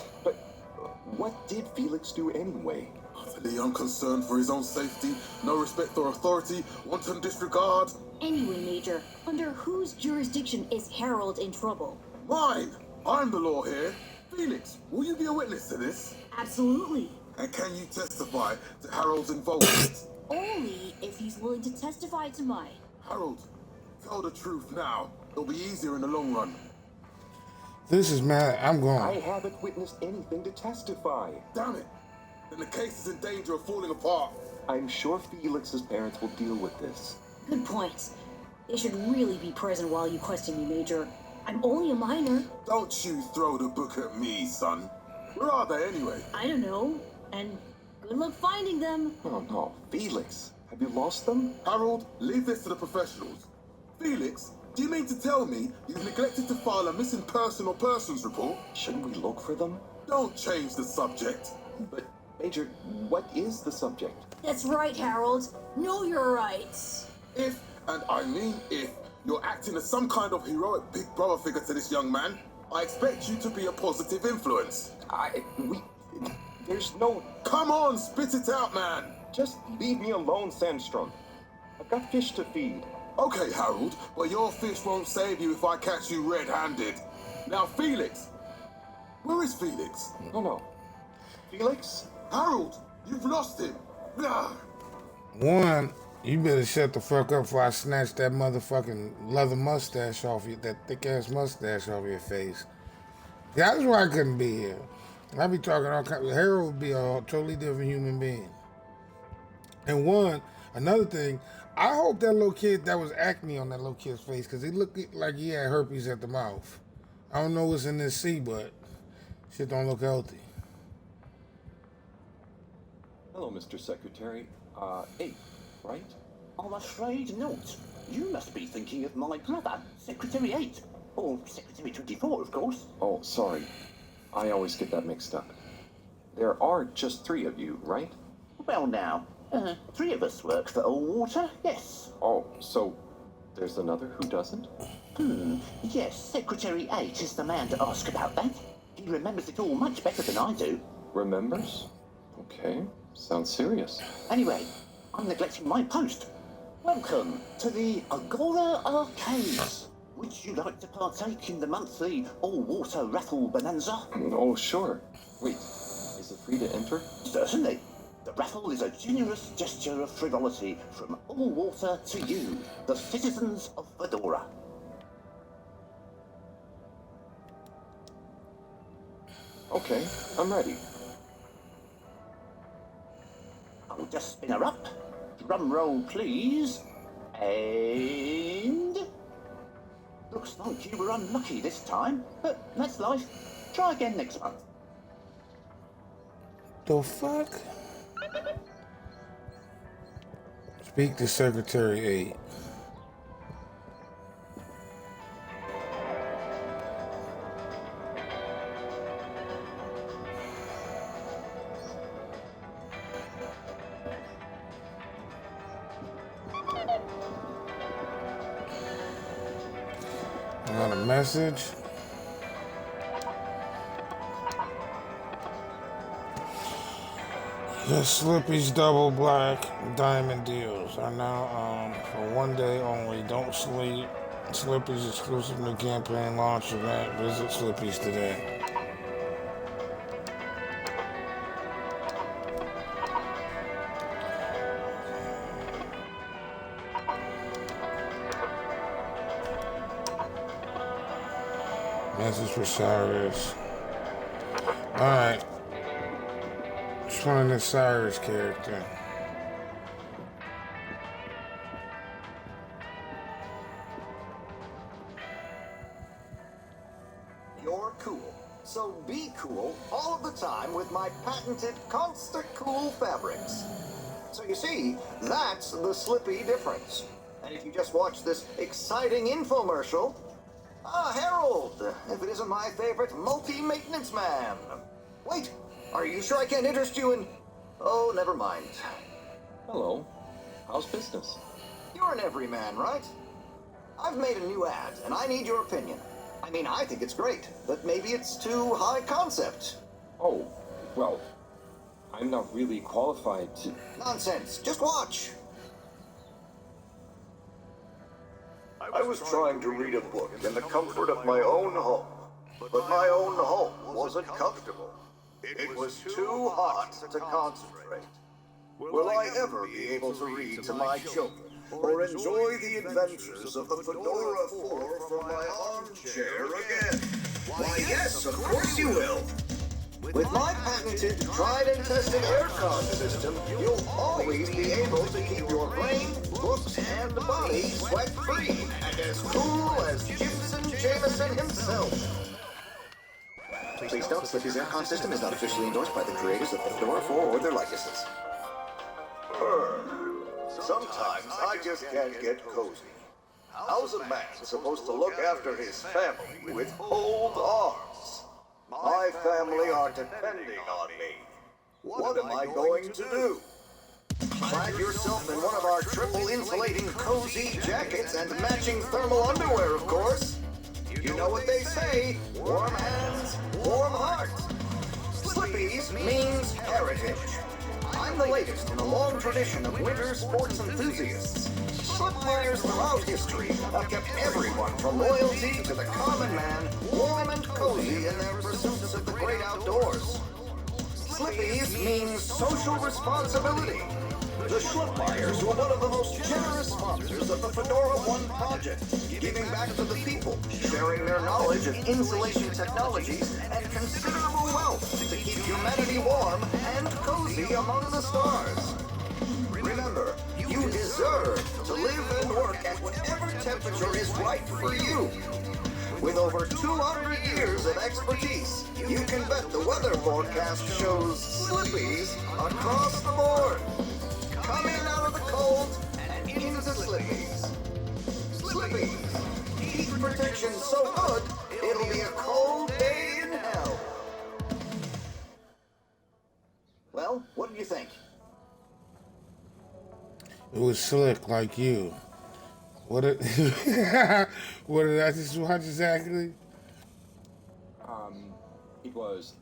what did Felix do anyway? Utterly unconcerned for his own safety, no respect for authority, wanton disregard. Anyway, Major, under whose jurisdiction is Harold in trouble? Mine! I'm the law here. Felix, will you be a witness to this? Absolutely. And can you testify to Harold's involvement? Only if he's willing to testify to mine. Harold, tell the truth now. It'll be easier in the long run. This is mad. I'm going. I haven't witnessed anything to testify. Damn it. Then the case is in danger of falling apart. I'm sure Felix's parents will deal with this. Good point. They should really be present while you question me, Major. I'm only a minor. Don't you throw the book at me, son. Where are they anyway? I don't know. And good luck finding them. Oh no, Felix. Have you lost them? Harold, leave this to the professionals. Felix, do you mean to tell me you've neglected to file a missing person or persons report? Shouldn't we look for them? Don't change the subject. But, Major, what is the subject? That's right, Harold. Know your rights. If, and I mean if, You're acting as some kind of heroic big brother figure to this young man. I expect you to be a positive influence. There's no... Come on, spit it out, man! Just leave me alone, Sandstrom. I've got fish to feed. Okay, Harold, but your fish won't save you if I catch you red-handed. Now, Felix! Where is Felix? No. Felix? Harold, you've lost him. Blah. One, you better shut the fuck up before I snatch that motherfucking leather mustache off you, that thick-ass mustache off your face. Yeah, that's why I couldn't be here. I'd be talking all kinds. Harold would be a totally different human being. And one, another thing, I hope that little kid, that was acne on that little kid's face, because he looked like he had herpes at the mouth. I don't know what's in this sea, but shit don't look healthy. Hello, Mr. Secretary. 8, right? I'm afraid not. You must be thinking of my brother, Secretary 8. Or Secretary 24, of course. Oh, sorry. I always get that mixed up. There are just 3 of you, right? Well now, 3 of us work for Allwater, yes. Oh, so there's another who doesn't? Yes, Secretary 8 is the man to ask about that. He remembers it all much better than I do. Remembers? Okay, sounds serious. Anyway, I'm neglecting my post. Welcome to the Agora Arcades. Would you like to partake in the monthly all-water raffle bonanza? Oh, sure. Wait, is it free to enter? Certainly. The raffle is a generous gesture of frivolity from Allwater to you, the citizens of Fedora. Okay, I'm ready. I'll just spin her up. Drum roll, please. And... looks like you were unlucky this time, but that's life. Try again next month. The fuck? Speak to Secretary 8. I got a message. The Slippy's Double Black Diamond deals are now on for 1 day only. Don't sleep. Slippy's exclusive new campaign launch event. Visit Slippy's today. Message for Cyrus. Alright. Just wanted this Cyrus character. You're cool. So be cool all of the time with my patented Constant Cool fabrics. So you see, that's the Slippy difference. And if you just watch this exciting infomercial, Harold, if it isn't my favorite multi-maintenance man. Wait, are you sure I can't interest you in... Oh, never mind. Hello. How's business? You're an everyman, right? I've made a new ad, and I need your opinion. I mean, I think it's great, but maybe it's too high concept. Oh, well, I'm not really qualified to... Nonsense. Just watch. I was trying to read a book in the comfort of my own home, but my own home wasn't comfortable. It was too hot to concentrate. Will I ever be able to read to my children, or enjoy the adventures of the Fedora 4 from my armchair again? Why, yes, of course you will. With my patented, tried and tested aircon system, you'll always be able to keep your brain, books, and body sweat-free and as cool as Gibson Jameson himself. Please note, Slippy's aircon system is not officially endorsed by the creators of the Fedora 4 or their likenesses. Sometimes I just can't get cozy. How's a man supposed to look after his family with cold arms? My family are depending on me. What am I going to do? Clad yourself in one of our triple insulating cozy jackets and matching thermal underwear, of course. You know what they say, warm hands, warm heart. Slippies means heritage. I'm the latest in a long tradition of winter sports enthusiasts. Slip flyers throughout history have kept everyone from royalty to the common man warm and cozy in their pursuits of the great outdoors. Slippies means social responsibility. The Schlipmeyers were one of the most generous sponsors of the Fedora 1 project, giving back to the people, sharing their knowledge of insulation technologies and considerable wealth to keep humanity warm and cozy among the stars. Remember, you deserve to live and work at whatever temperature is right for you. With over 200 years of expertise, you can bet the weather forecast shows slippies across the board. Come in out of the cold and into Slippies. Slippies. Heat protection so good, it'll be a cold day in hell. Well, what do you think? It was slick like you. What did what did I just watch exactly? It was.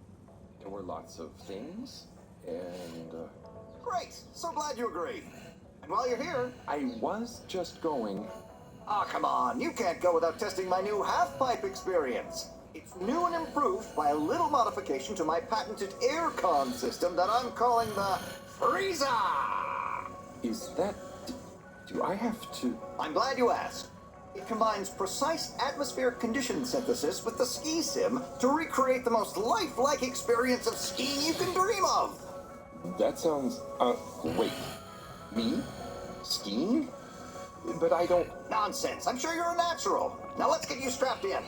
There were lots of things, and. Great! So glad you agree. And while you're here... I was just going... Ah, come on. You can't go without testing my new half-pipe experience. It's new and improved by a little modification to my patented aircon system that I'm calling the Freezer! Is that... Do I have to... I'm glad you asked. It combines precise atmospheric condition synthesis with the ski sim to recreate the most lifelike experience of skiing you can dream of. That sounds... wait. Me? Skiing? But I don't... Nonsense. I'm sure you're a natural. Now let's get you strapped in.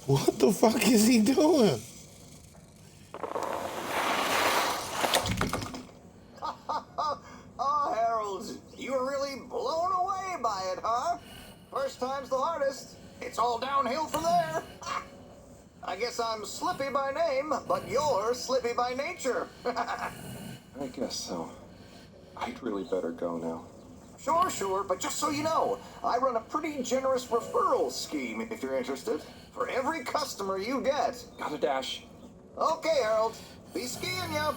What the fuck is he doing? Oh, Harold, you were really blown away by it, huh? First time's the hardest. It's all downhill from there. I guess I'm Slippy by name, but you're Slippy by nature. I guess so. I'd really better go now. Sure, but just so you know, I run a pretty generous referral scheme if you're interested. For every customer you get. Got a dash. Okay, Harold. Be skiing ya.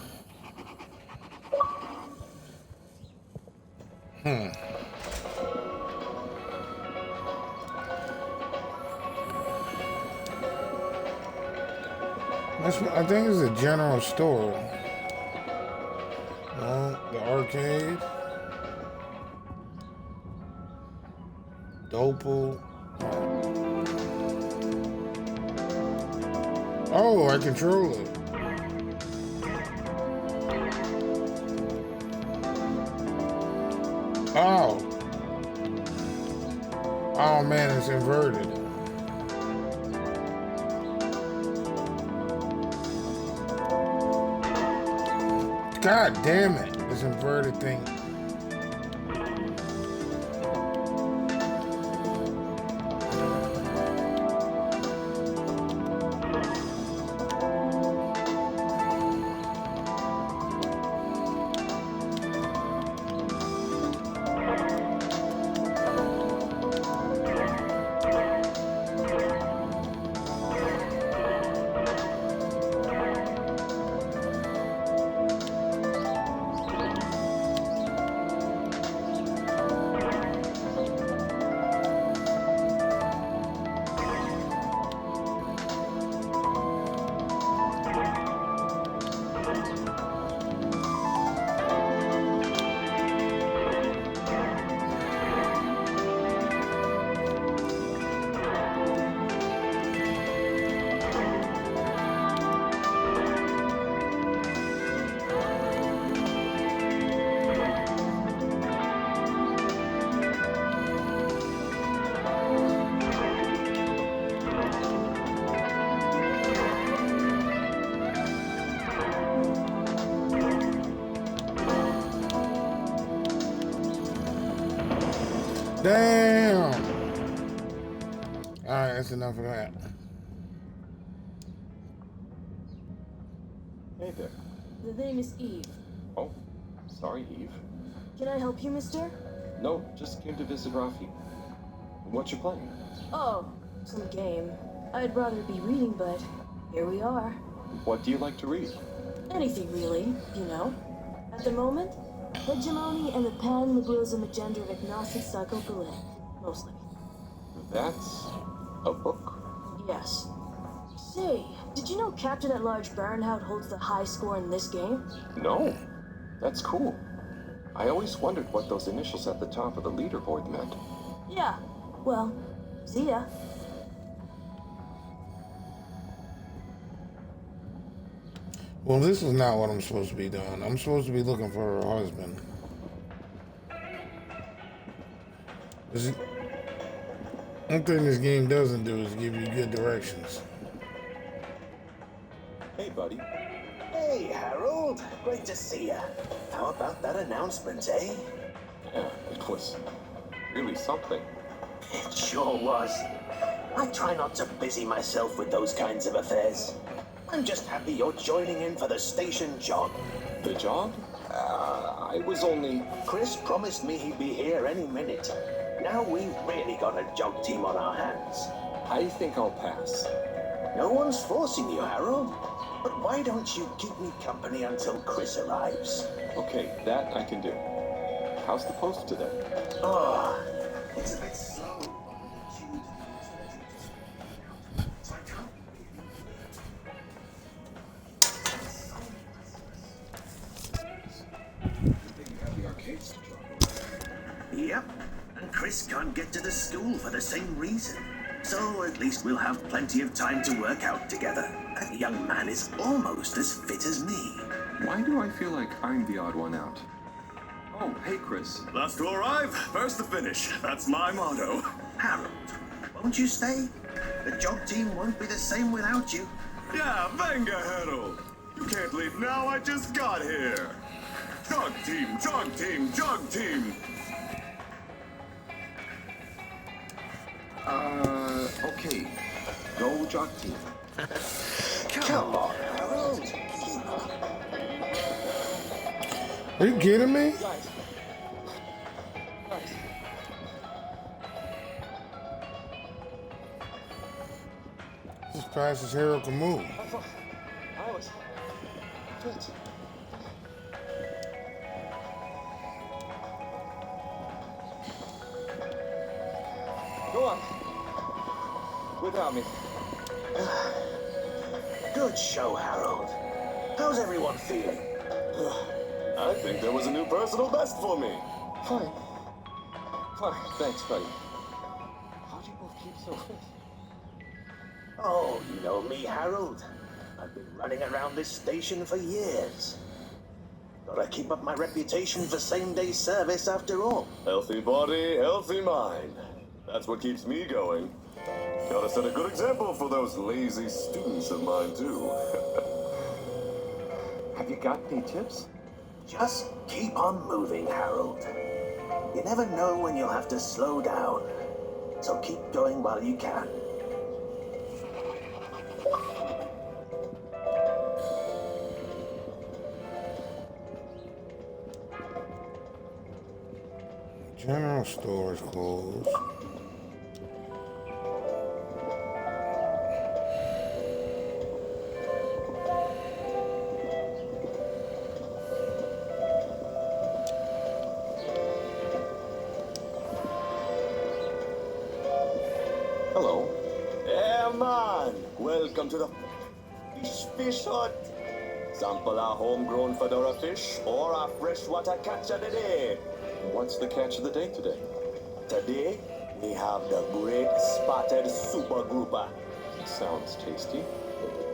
I think it's a general store. The arcade. Dopal. Oh, I control it. Oh. Oh man, it's inverted. God damn it, this inverted thing. Damn. All right, that's enough of that. Hey there. The name is Eve. Oh, sorry, Eve. Can I help you, mister? No, just came to visit Rafi. What you playing? Oh, some game. I'd rather be reading, but here we are. What do you like to read? Anything really, you know. At the moment, hegemony and the pan-liberalism agenda of agnostic psychopolitic, mostly. That's a book? Yes. Say, did you know Captain at Large Baronhout holds the high score in this game? No. That's cool. I always wondered what those initials at the top of the leaderboard meant. Yeah. Well, see ya. Well, this is not what I'm supposed to be doing. I'm supposed to be looking for her husband. One thing this game doesn't do is give you good directions. Hey, buddy. Hey, Harold. Great to see ya. How about that announcement, eh? Yeah, it was really something. It sure was. I try not to busy myself with those kinds of affairs. I'm just happy you're joining in for the station jog. The jog? I was only... Chris promised me he'd be here any minute. Now we've really got a jog team on our hands. I think I'll pass. No one's forcing you, Harold. But why don't you keep me company until Chris arrives? Okay, that I can do. How's the post today? Oh, it's a bit slow. Yep, and Chris can't get to the school for the same reason. So at least we'll have plenty of time to work out together. That young man is almost as fit as me. Why do I feel like I'm the odd one out? Oh, hey, Chris. Last to arrive, first to finish. That's my motto. Harold, won't you stay? The jog team won't be the same without you. Yeah, venga, Harold. You can't leave now, I just got here. Jog team, jog team, jog team. Okay. Go jog team. Come on, Harold. Are you kidding me? As fast as Harold can move. I was fit. Go on. Without me. Good show, Harold. How's everyone feeling? I think there was a new personal best for me. Fine. Fine, thanks, buddy. How do you both keep so fit? Oh, you know me, Harold. I've been running around this station for years. Gotta keep up my reputation for same-day service after all. Healthy body, healthy mind. That's what keeps me going. Gotta set a good example for those lazy students of mine, too. Have you got any tips? Just keep on moving, Harold. You never know when you'll have to slow down. So keep going while you can. General store is closed. Hello. Yeah, man. Welcome to the fish hut. Sample a homegrown fedora fish or a freshwater catch of the day. What's the catch of the day today? Today, we have the great spotted super grouper. Sounds tasty.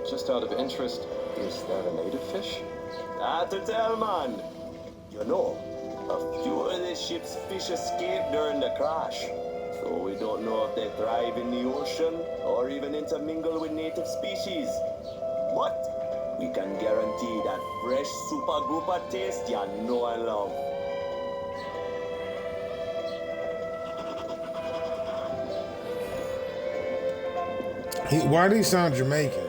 Just out of interest, is that a native fish? Hard to tell, man. You know, a few of the ship's fish escaped during the crash. So we don't know if they thrive in the ocean or even intermingle with native species. But we can guarantee that fresh super grouper taste you know and love. Why do he sound Jamaican?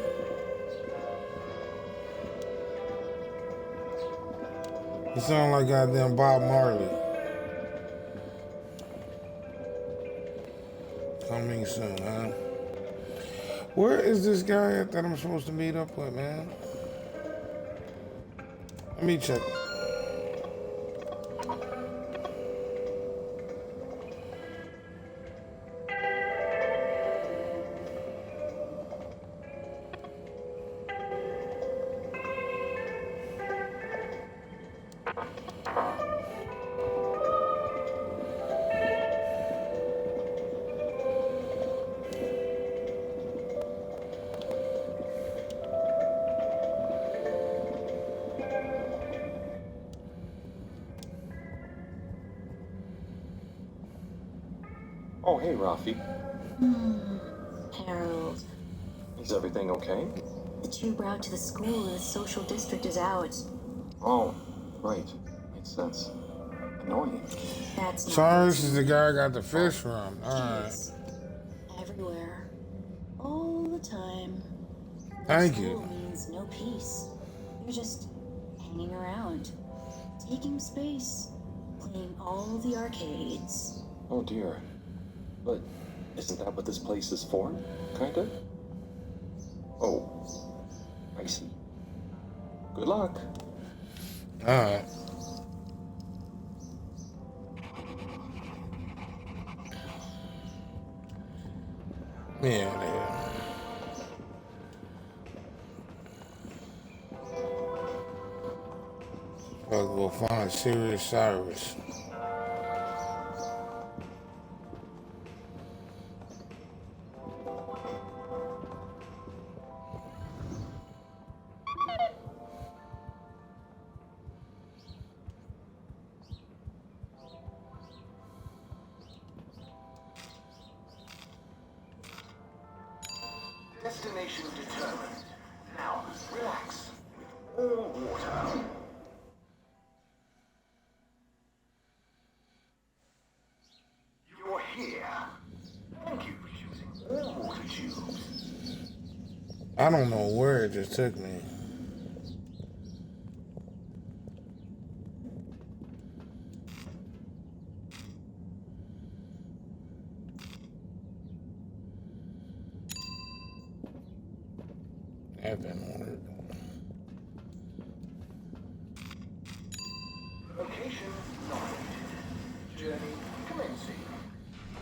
He sound like goddamn Bob Marley. Coming soon, huh? Where is this guy at that I'm supposed to meet up with, man? Let me check. Oh, hey, Rafi. Harold, Is everything okay? the tube route to the school in the social district is out. Oh, right. Makes sense. Annoying. That's not Sorry, this is the guy I got the fish from. Alright. kids. Everywhere. All the time. Thank School you. means no peace. They're just hanging around, taking space, playing all the arcades. Oh, dear. But isn't that what this place is for? Kind of? Oh, I see. Good luck. Alright. Yeah, there. We'll find Sirius Cyrus. Destination determined. Now, relax. With all water. You're here. Thank you for choosing all water tubes. I don't know where it just took me. That didn't work. Location nominated. Journey commencing.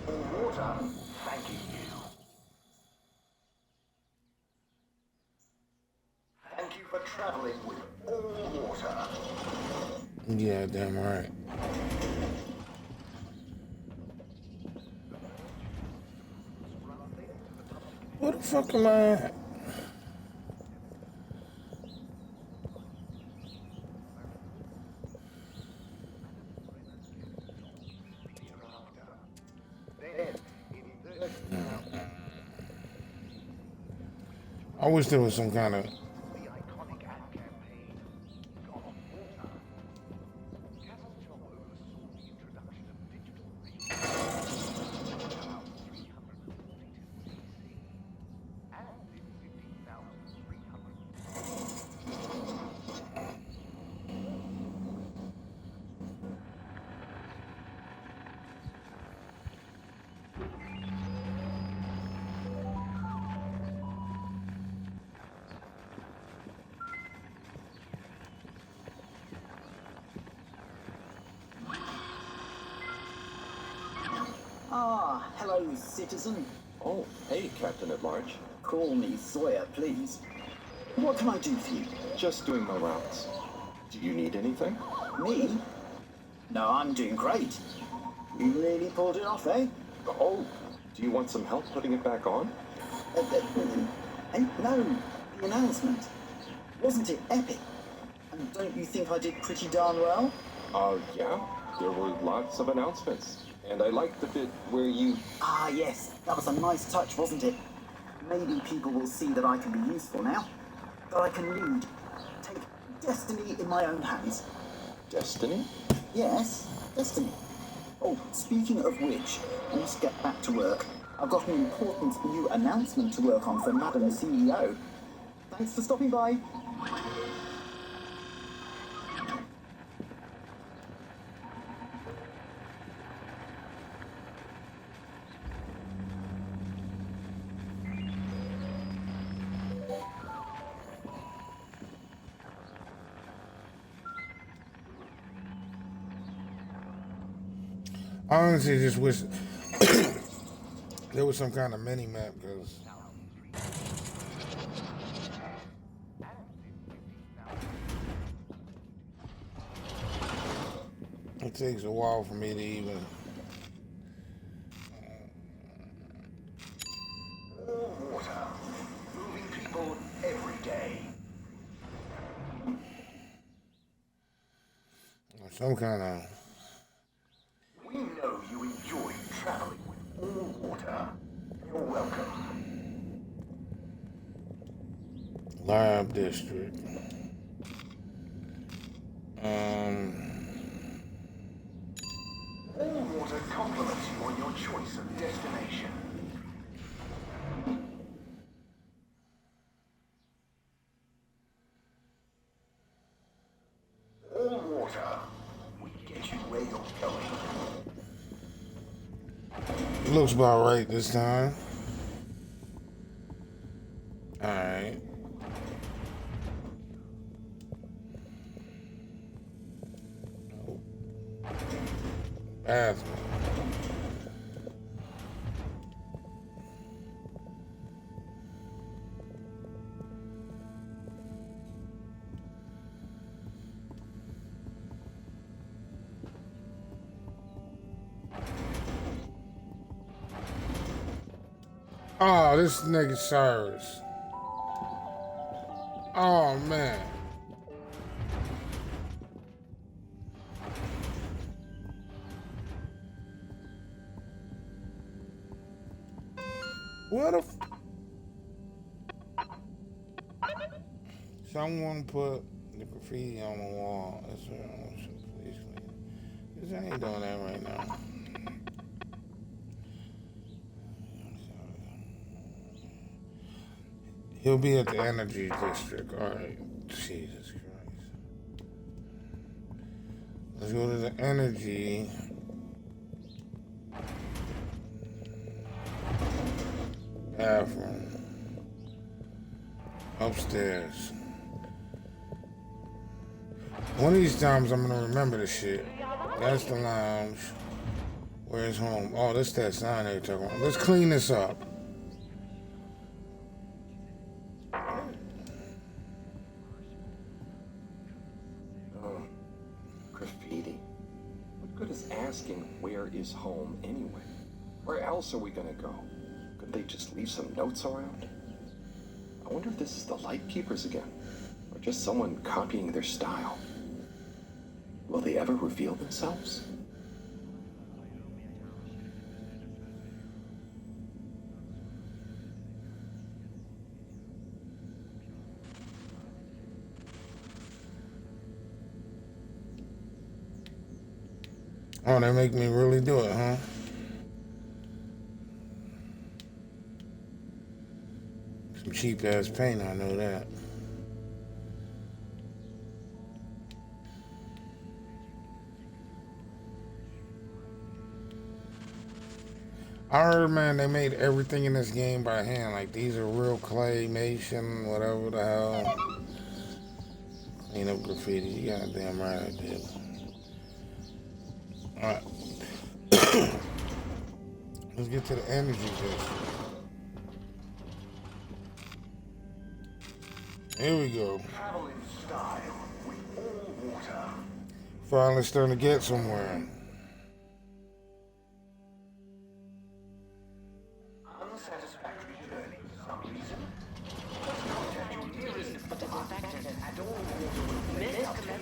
All water. Thanking you. Thank you for traveling with all water. Yeah, damn right. Where the fuck am I at? I wish there was some kind of Ah, hello, citizen. Oh, hey, Captain at Large. Call me Sawyer, please. What can I do for you? Just doing my rounds. Do you need anything? Me? No, I'm doing great. You really pulled it off, eh? Oh, do you want some help putting it back on? No, the announcement. Wasn't it epic? And don't you think I did pretty darn well? Yeah. There were lots of announcements. And I liked the bit where you... Ah, yes. That was a nice touch, wasn't it? Maybe people will see that I can be useful now. That I can lead. Take destiny in my own hands. Destiny? Yes, destiny. Oh, speaking of which, I must get back to work. I've got an important new announcement to work on for Madam CEO. Thanks for stopping by. I honestly just wish there was some kind of mini map because it takes a while for me to even. All water. Moving people every day. Some kind of. We know you enjoy traveling with all water. You're welcome. Lab district. All water compliments you on your choice of destination. All water. We get you where you're going. Looks about right this time. Alright. Bathroom. Oh, this nigga Cyrus. Oh, man. What if someone put the graffiti on the wall? That's what I want to please clean. Because I ain't doing that right now. He'll be at the energy district. Alright. Jesus Christ. Let's go to the energy. Bathroom. Upstairs. One of these times I'm gonna remember this shit. That's the lounge. Where's home? Oh, that's that sign they were talking about. Let's clean this up. Oh, graffiti. What good is asking where is home anyway? Where else are we gonna go? Could they just leave some notes around? I wonder if this is the Lightkeepers again, or just someone copying their style. Will they ever reveal themselves? Oh, they make me really do it, huh? Some cheap ass paint, I know that. I heard, man, they made everything in this game by hand. Like, these are real claymation, whatever the hell. Clean up graffiti. You goddamn right I did. Alright. Let's get to the energy district. Here we go. Travel in style with all water. Finally starting to get somewhere. Unsatisfactory journey for some reason. Just contact your dearest disinfectant and all water will be made up to them.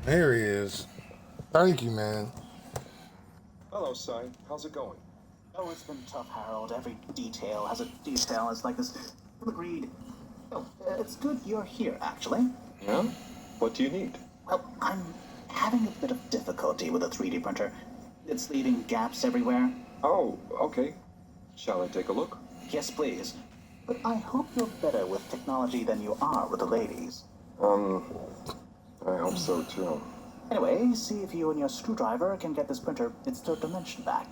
There he is. Thank you, man. Hello, Si. How's it going? Oh, it's been tough, Harold. Every detail has a detail. It's like this. Agreed. Oh, it's good you're here, actually. Yeah? What do you need? Well, I'm having a bit of difficulty with a 3D printer. It's leaving gaps everywhere. Oh, okay. Shall I take a look? Yes, please. But I hope you're better with technology than you are with the ladies. I hope so too. Anyway, see if you and your screwdriver can get this printer its third dimension back.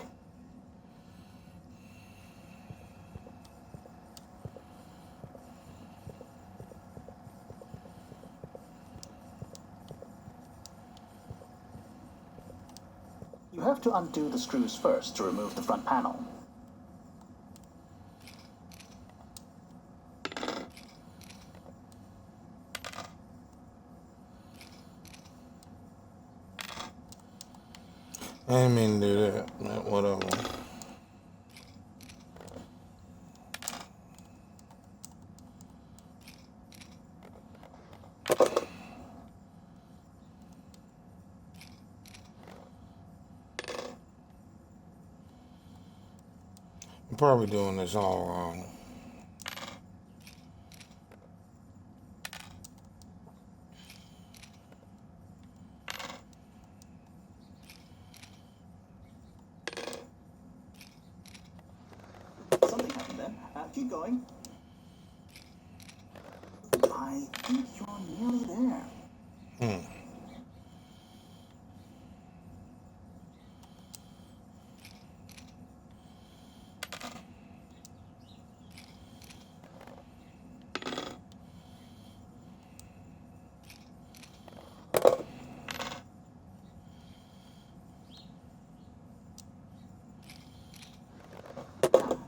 You have to undo the screws first to remove the front panel. I didn't mean to do that, man. Whatever. I'm probably doing this all wrong. Something happened then. Keep going. I think you're nearly there.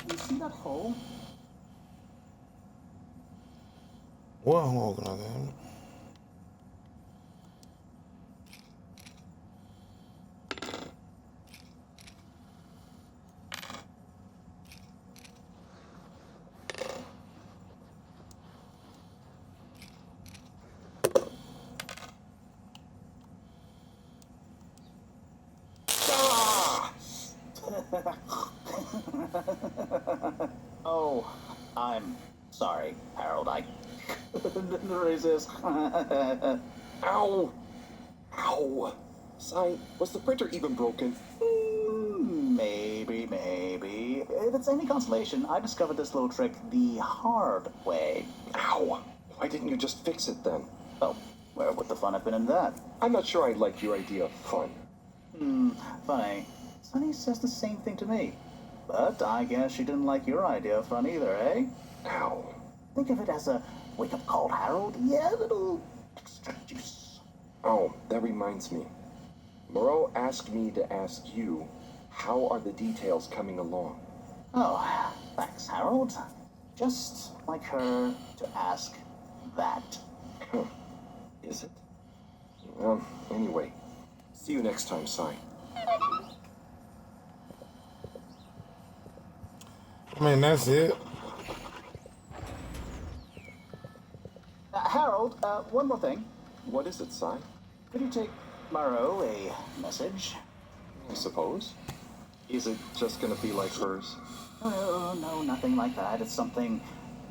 You see that hole? What hole can I get? Oh, I'm sorry, Harold. I couldn't resist. Ow! Ow! Sai, was the printer even broken? Maybe. If it's any consolation, I discovered this little trick the hard way. Ow! Why didn't you just fix it then? Oh, where would the fun have been in that? I'm not sure I like your idea of fun. Funny. Sunny says the same thing to me. But I guess she didn't like your idea of fun either, eh? Ow. Think of it as a wake-up call, Harold. Yeah, a little extra juice. Oh, that reminds me. Moreau asked me to ask you, how are the details coming along? Oh, thanks, Harold. Just like her to ask that. Huh. Is it? Anyway. See you next time, Sai. I mean, that's it. Harold, one more thing. What is it, Sai? Could you take Moreau a message? I suppose. Is it just gonna be like hers? No, nothing like that. It's something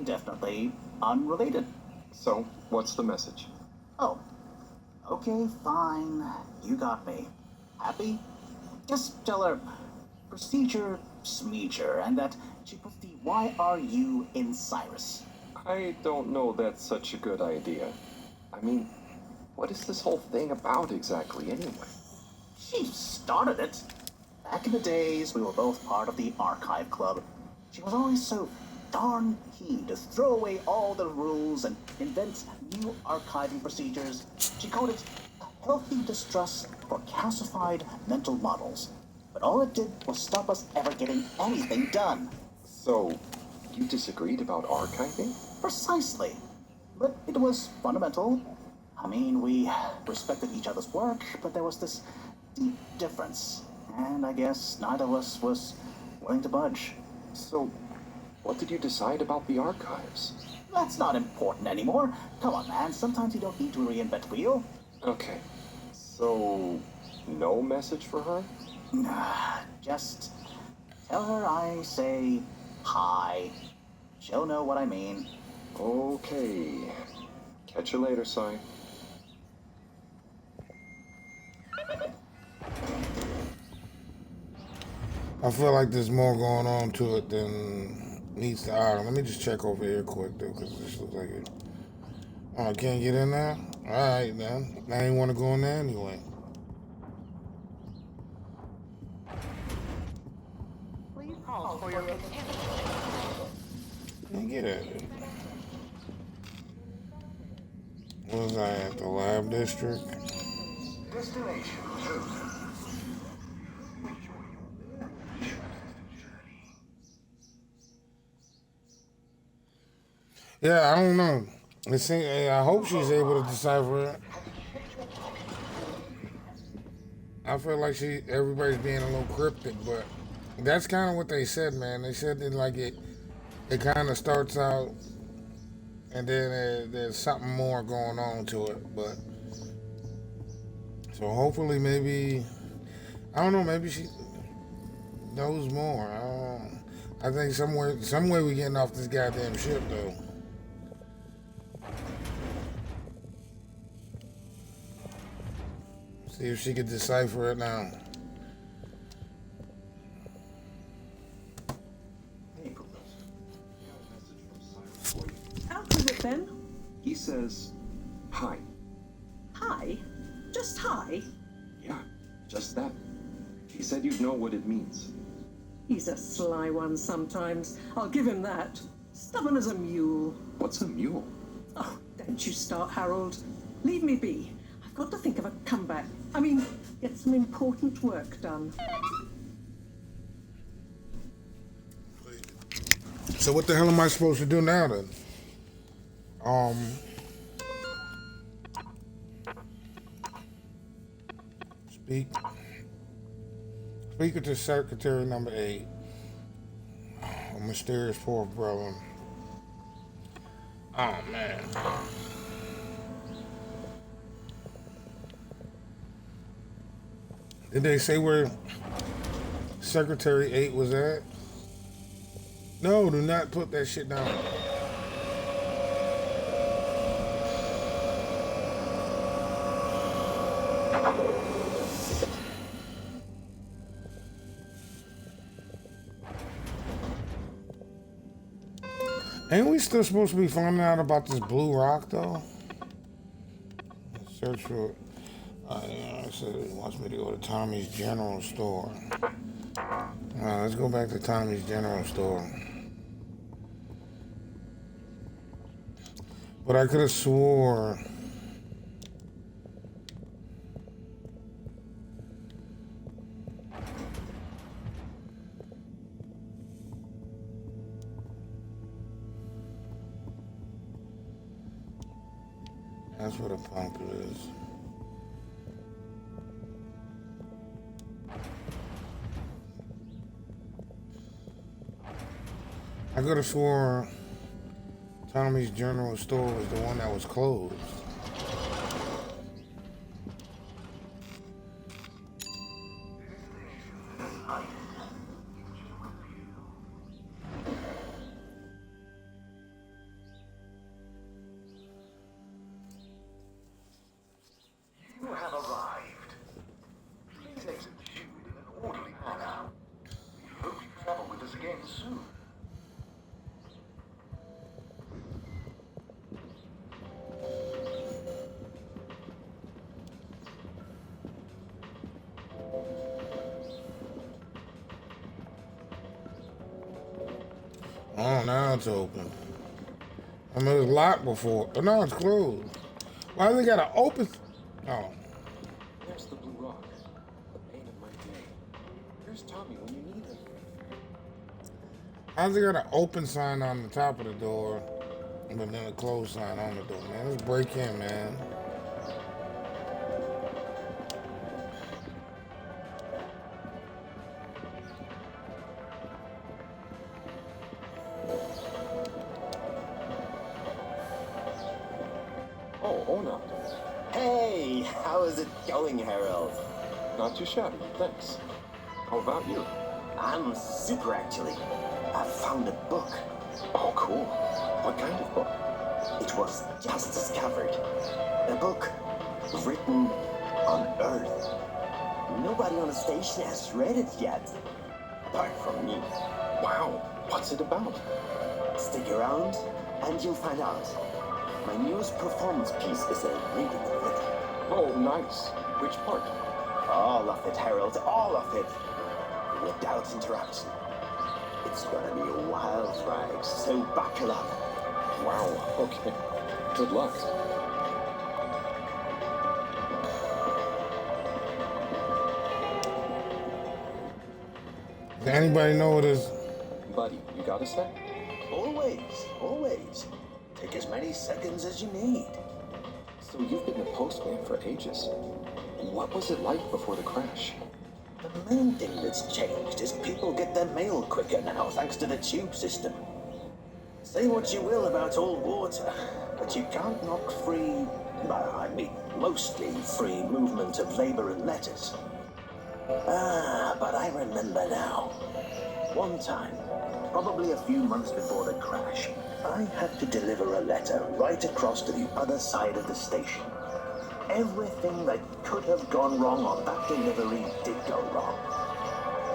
definitely unrelated. So, what's the message? Oh, okay, fine. You got me. Happy? Just tell her procedure smeeger and that she puts the YRU in Cyrus. I don't know that's such a good idea. I mean, what is this whole thing about exactly anyway? She started it. Back in the days, we were both part of the archive club. She was always so darn keen to throw away all the rules and invent new archiving procedures. She called it healthy distrust for calcified mental models. But all it did was stop us ever getting anything done. So, you disagreed about archiving? Precisely. But it was fundamental. I mean, we respected each other's work, but there was this deep difference. And I guess neither of us was willing to budge. So, what did you decide about the archives? That's not important anymore. Come on, man. Sometimes you don't need to reinvent the wheel. Okay. So, no message for her? Just Tell her I say hi. She'll know what I mean. Okay. Catch you later, Si. I feel like there's more going on to it than meets the eye. Let me just check over here quick, though, because this looks like it. Oh, I can't get in there? Alright, then. I ain't want to go in there anyway. Please pause for your Can't get at it. What was I at? The lab district? Destination chosen. Yeah, I don't know. I hope she's able to decipher it. I feel like everybody's being a little cryptic, but that's kind of what they said, man. They said that like it kind of starts out, and then there's something more going on to it. But so hopefully, maybe I don't know. Maybe she knows more. I think some way we getting off this goddamn ship though. See if she could decipher it now. How could it then? He says, hi. Hi? Just hi? Yeah, just that. He said you'd know what it means. He's a sly one sometimes. I'll give him that. Stubborn as a mule. What's a mule? Oh, don't you start, Harold. Leave me be. I've got to think of a comeback. I mean, get some important work done. So what the hell am I supposed to do now then? Speaker to Secretary number 8. A mysterious fourth brother. Oh man. Did they say where Secretary 8 was at? No, do not put that shit down. Ain't we still supposed to be finding out about this blue rock though? Search for it. I said it wants me to go to Tommy's General Store. Let's go back to Tommy's General Store. But I could have swore. That's where the pump is. I could have swore Tommy's General Store was the one that was closed. You have arrived. Please exit the chute in an orderly manner. We hope you travel with us again soon. Oh, now it's open. I mean, it was locked before, but now it's closed. Why do they gotta open? Oh. There's the blue rock. The pain of my day. Here's Tommy when you need him. How's they got an open sign on the top of the door, but then a closed sign on the door? Man, let's break in, man. Oh, Ona. Hey, how is it going, Harold? Not too shabby, thanks. How about you? I'm super, actually. I found a book. Oh, cool. What kind of book? It was just discovered. A book written on Earth. Nobody on the station has read it yet, apart from me. Wow, what's it about? Stick around, and you'll find out. My newest performance piece is a reading of it. Oh, nice. Which part? All of it, Harold, all of it. Without interruption. It's gonna be a wild ride, so buckle up. Wow, okay. Good luck. Does anybody know what this? Buddy, you got a sec? Always, always. Take as many seconds as you need. So you've been a postman for ages. What was it like before the crash? The main thing that's changed is people get their mail quicker now, thanks to the tube system. Say what you will about old water, but you can't knock free, mostly free movement of labor and letters. But I remember now. One time, probably a few months before the crash, I had to deliver a letter right across to the other side of the station. Everything that could have gone wrong on that delivery did go wrong.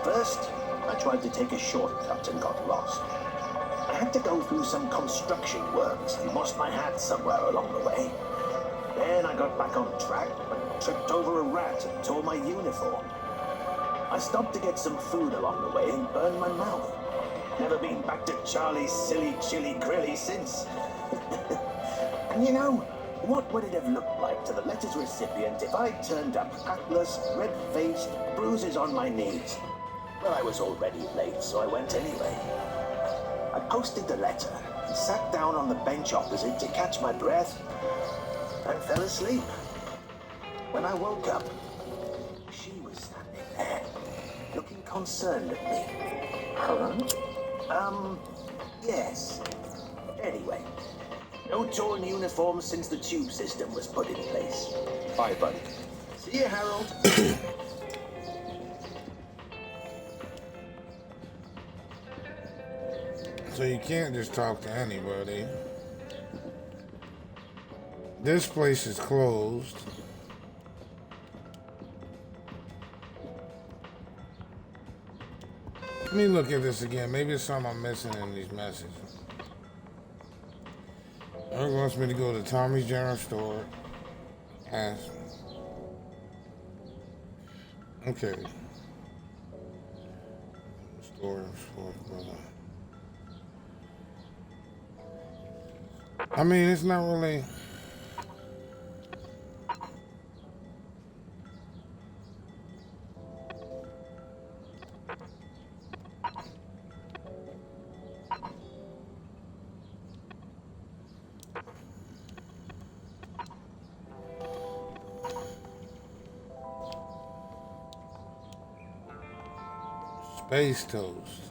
First, I tried to take a shortcut and got lost. I had to go through some construction works and lost my hat somewhere along the way. Then I got back on track, but tripped over a rat and tore my uniform. I stopped to get some food along the way and burned my mouth. Never been back to Charlie's silly chili grilly since. And you know, what would it have looked like to the letter's recipient if I'd turned up hatless, red-faced, bruises on my knees? Well, I was already late, so I went anyway. I posted the letter and sat down on the bench opposite to catch my breath and fell asleep. When I woke up, she was standing there, looking concerned at me. Huh? Yes. Anyway, no torn uniforms since the tube system was put in place. Bye, buddy. See you, Harold. So you can't just talk to anybody. This place is closed. Let me look at this again. Maybe it's something I'm missing in these messages. Eric wants me to go to Tommy's General Store. Ask. Okay. Store, brother. I mean, it's not really. Space toast.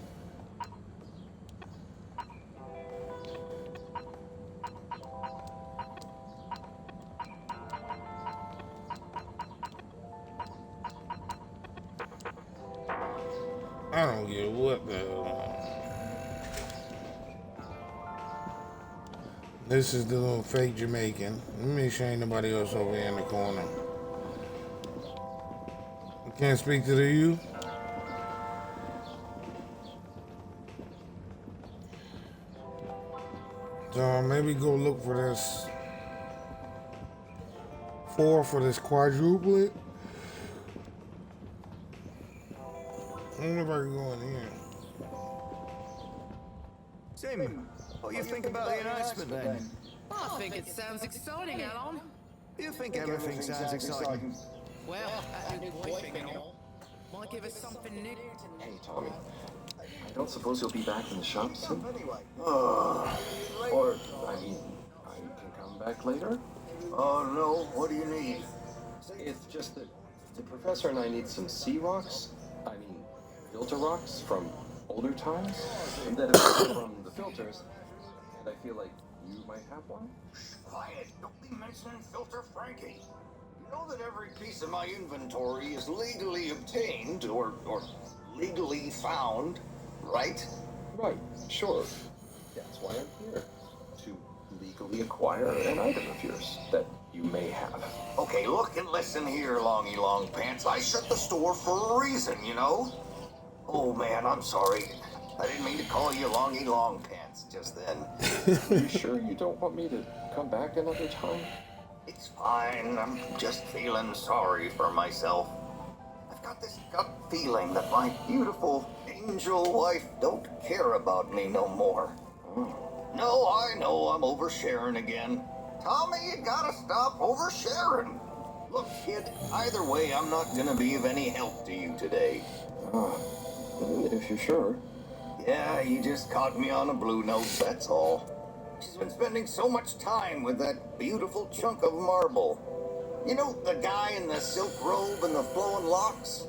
I don't get what the hell. This is the little fake Jamaican. Let me make sure ain't nobody else over here in the corner. I can't speak to the you. So maybe go look for this 4 for this quadruplet. I wonder if I can go in here. Sim, what do you think about the announcement then? I think it sounds exciting, Alan. You think everything sounds exciting? Well, that new boy thing and all might give us something new. Hey, Tommy. I don't suppose you'll be back in the shop soon? Or, I mean, I can come back later? Oh no, what do you need? It's just that the professor and I need some sea rocks. I mean, filter rocks from older times. And that are from the filters. And I feel like you might have one? Quiet, don't be mentioning Filter Frankie. You know that every piece of my inventory is legally obtained, or legally sound, right? Right, sure. That's why I'm here. To legally acquire an item of yours that you may have. Okay, look and listen here, Longy Long Pants. I shut the store for a reason, you know? Oh man, I'm sorry. I didn't mean to call you Longy Long Pants just then. Are you sure you don't want me to come back another time? It's fine. I'm just feeling sorry for myself. I've got this gut feeling that my beautiful angel wife don't care about me no more. No, I know I'm oversharing again. Tommy, you gotta stop oversharing. Look, kid, either way, I'm not gonna be of any help to you today. If you're sure. Yeah, you just caught me on a blue note, that's all. She's been spending so much time with that beautiful chunk of marble. You know, the guy in the silk robe and the flowing locks?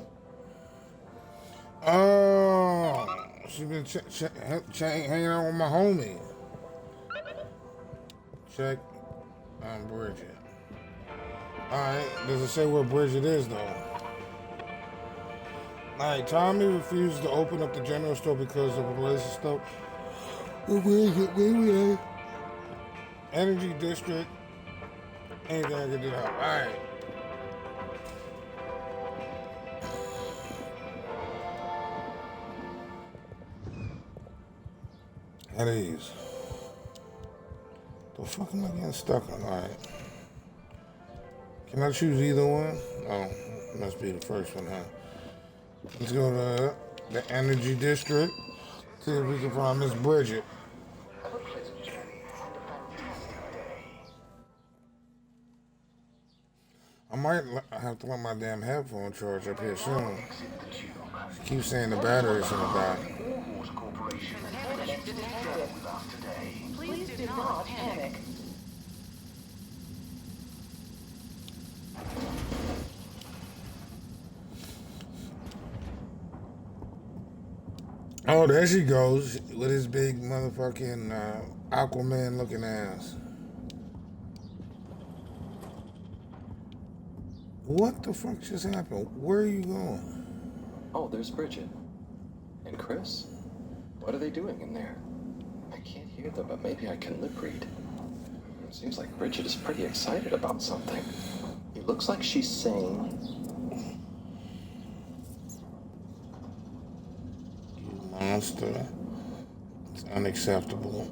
Oh, she been hanging out with my homie. Check on Bridget. Alright, does it say where Bridget is though? Alright, Tommy refused to open up the general store because of a relationship stuff. Where is it? Where we at? Energy district. Anything I can do now. Alright. At ease. The fuck am I getting stuck on? Alright. Can I choose either one? Oh, must be the first one, huh? Let's go to the energy district. See if we can find Miss Bridget. I might have to let my damn headphone charge up here soon. She keeps saying the battery's gonna die. Please do not panic. Oh, there she goes with his big motherfucking Aquaman looking ass. What the fuck just happened? Where are you going? Oh, there's Bridget. And Chris? What are they doing in there? I can't hear them, but maybe I can lip read. It seems like Bridget is pretty excited about something. It looks like she's saying... You monster. It's unacceptable.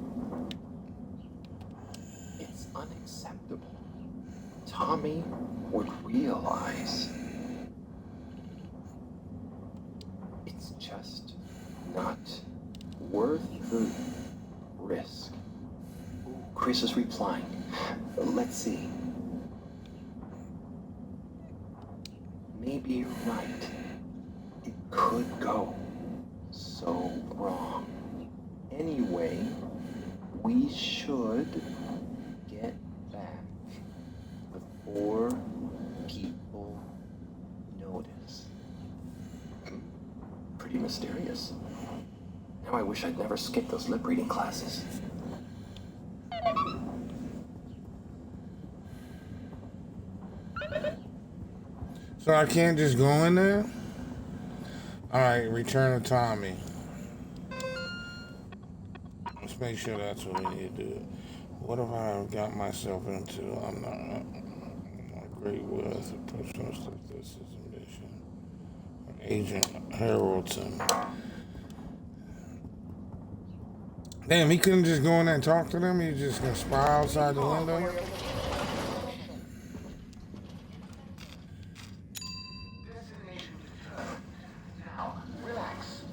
It's unacceptable. Tommy would realize it's just not worth the risk. Chris is replying. Let's see. Maybe you're right. It could go so wrong. Anyway, we should get back before people notice. Pretty mysterious. Now I wish I'd never skipped those lip reading classes. So I can't just go in there? Alright, return to Tommy. Let's make sure that's what we need to do. What have I got myself into? I'm not great with personal stuff. This is a mission. Agent Harrelson. Damn, he couldn't just go in there and talk to them? He just gonna spy outside the window? Now, relax.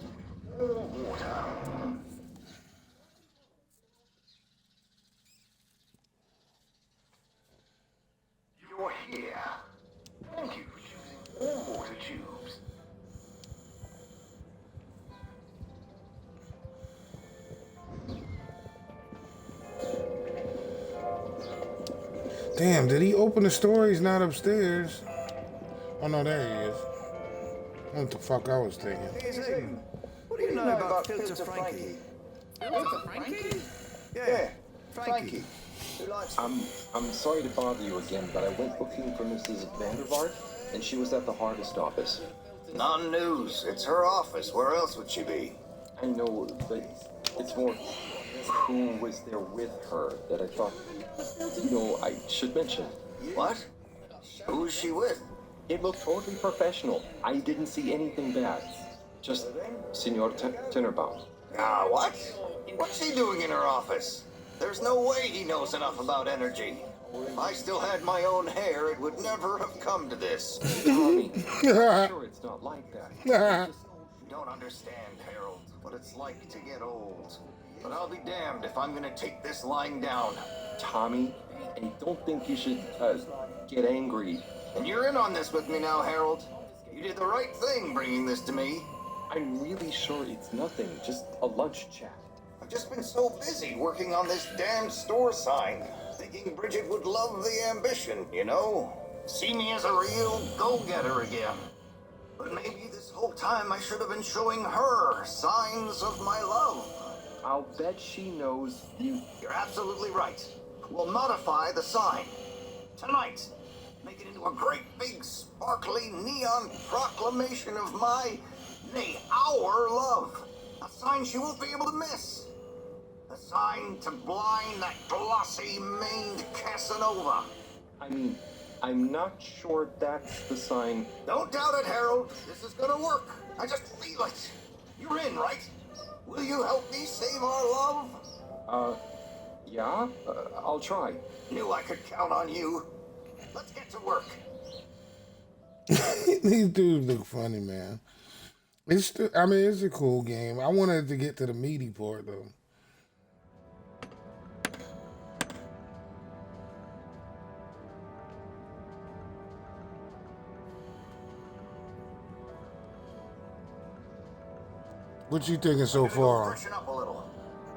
All water. You're here. Thank you for choosing all water tubes. Damn, did he open the store? He's not upstairs. Oh no, there he is. What the fuck I was thinking. What do you know about Filter Frankie? Filter Frankie? Yeah, Frankie. Who likes I'm sorry to bother you again, but I went looking for Mrs. Vandervaart, and she was at the harvest office. Non-news. It's her office. Where else would she be? I know, but it's more who was there with her that I thought, I should mention. What? Who is she with? It looked totally professional. I didn't see anything bad. Just Senor Tenenbaum. Ah, what? What's he doing in her office? There's no way he knows enough about energy. If I still had my own hair, it would never have come to this. Tommy, I'm sure it's not like that. You don't understand, Harold, what it's like to get old. But I'll be damned if I'm gonna take this lying down. Tommy, I don't think you should get angry. And you're in on this with me now, Harold. You did the right thing bringing this to me. I'm really sure it's nothing, just a lunch chat. I've just been so busy working on this damn store sign, thinking Bridget would love the ambition, you know? See me as a real go-getter again. But maybe this whole time I should have been showing her signs of my love. I'll bet she knows you. You're absolutely right. We'll modify the sign. Tonight. Make it into a great big sparkly neon proclamation of my, nay, our love. A sign she won't be able to miss. A sign to blind that glossy-maned Casanova. I mean, I'm not sure that's the sign. Don't doubt it, Harold. This is gonna work. I just feel it. You're in, right? Will you help me save our love? Yeah, I'll try. Knew I could count on you. Let's get to work. These dudes look funny, man. It's a cool game. I wanted to get to the meaty part, though. What you thinking so far? Freshen up a little.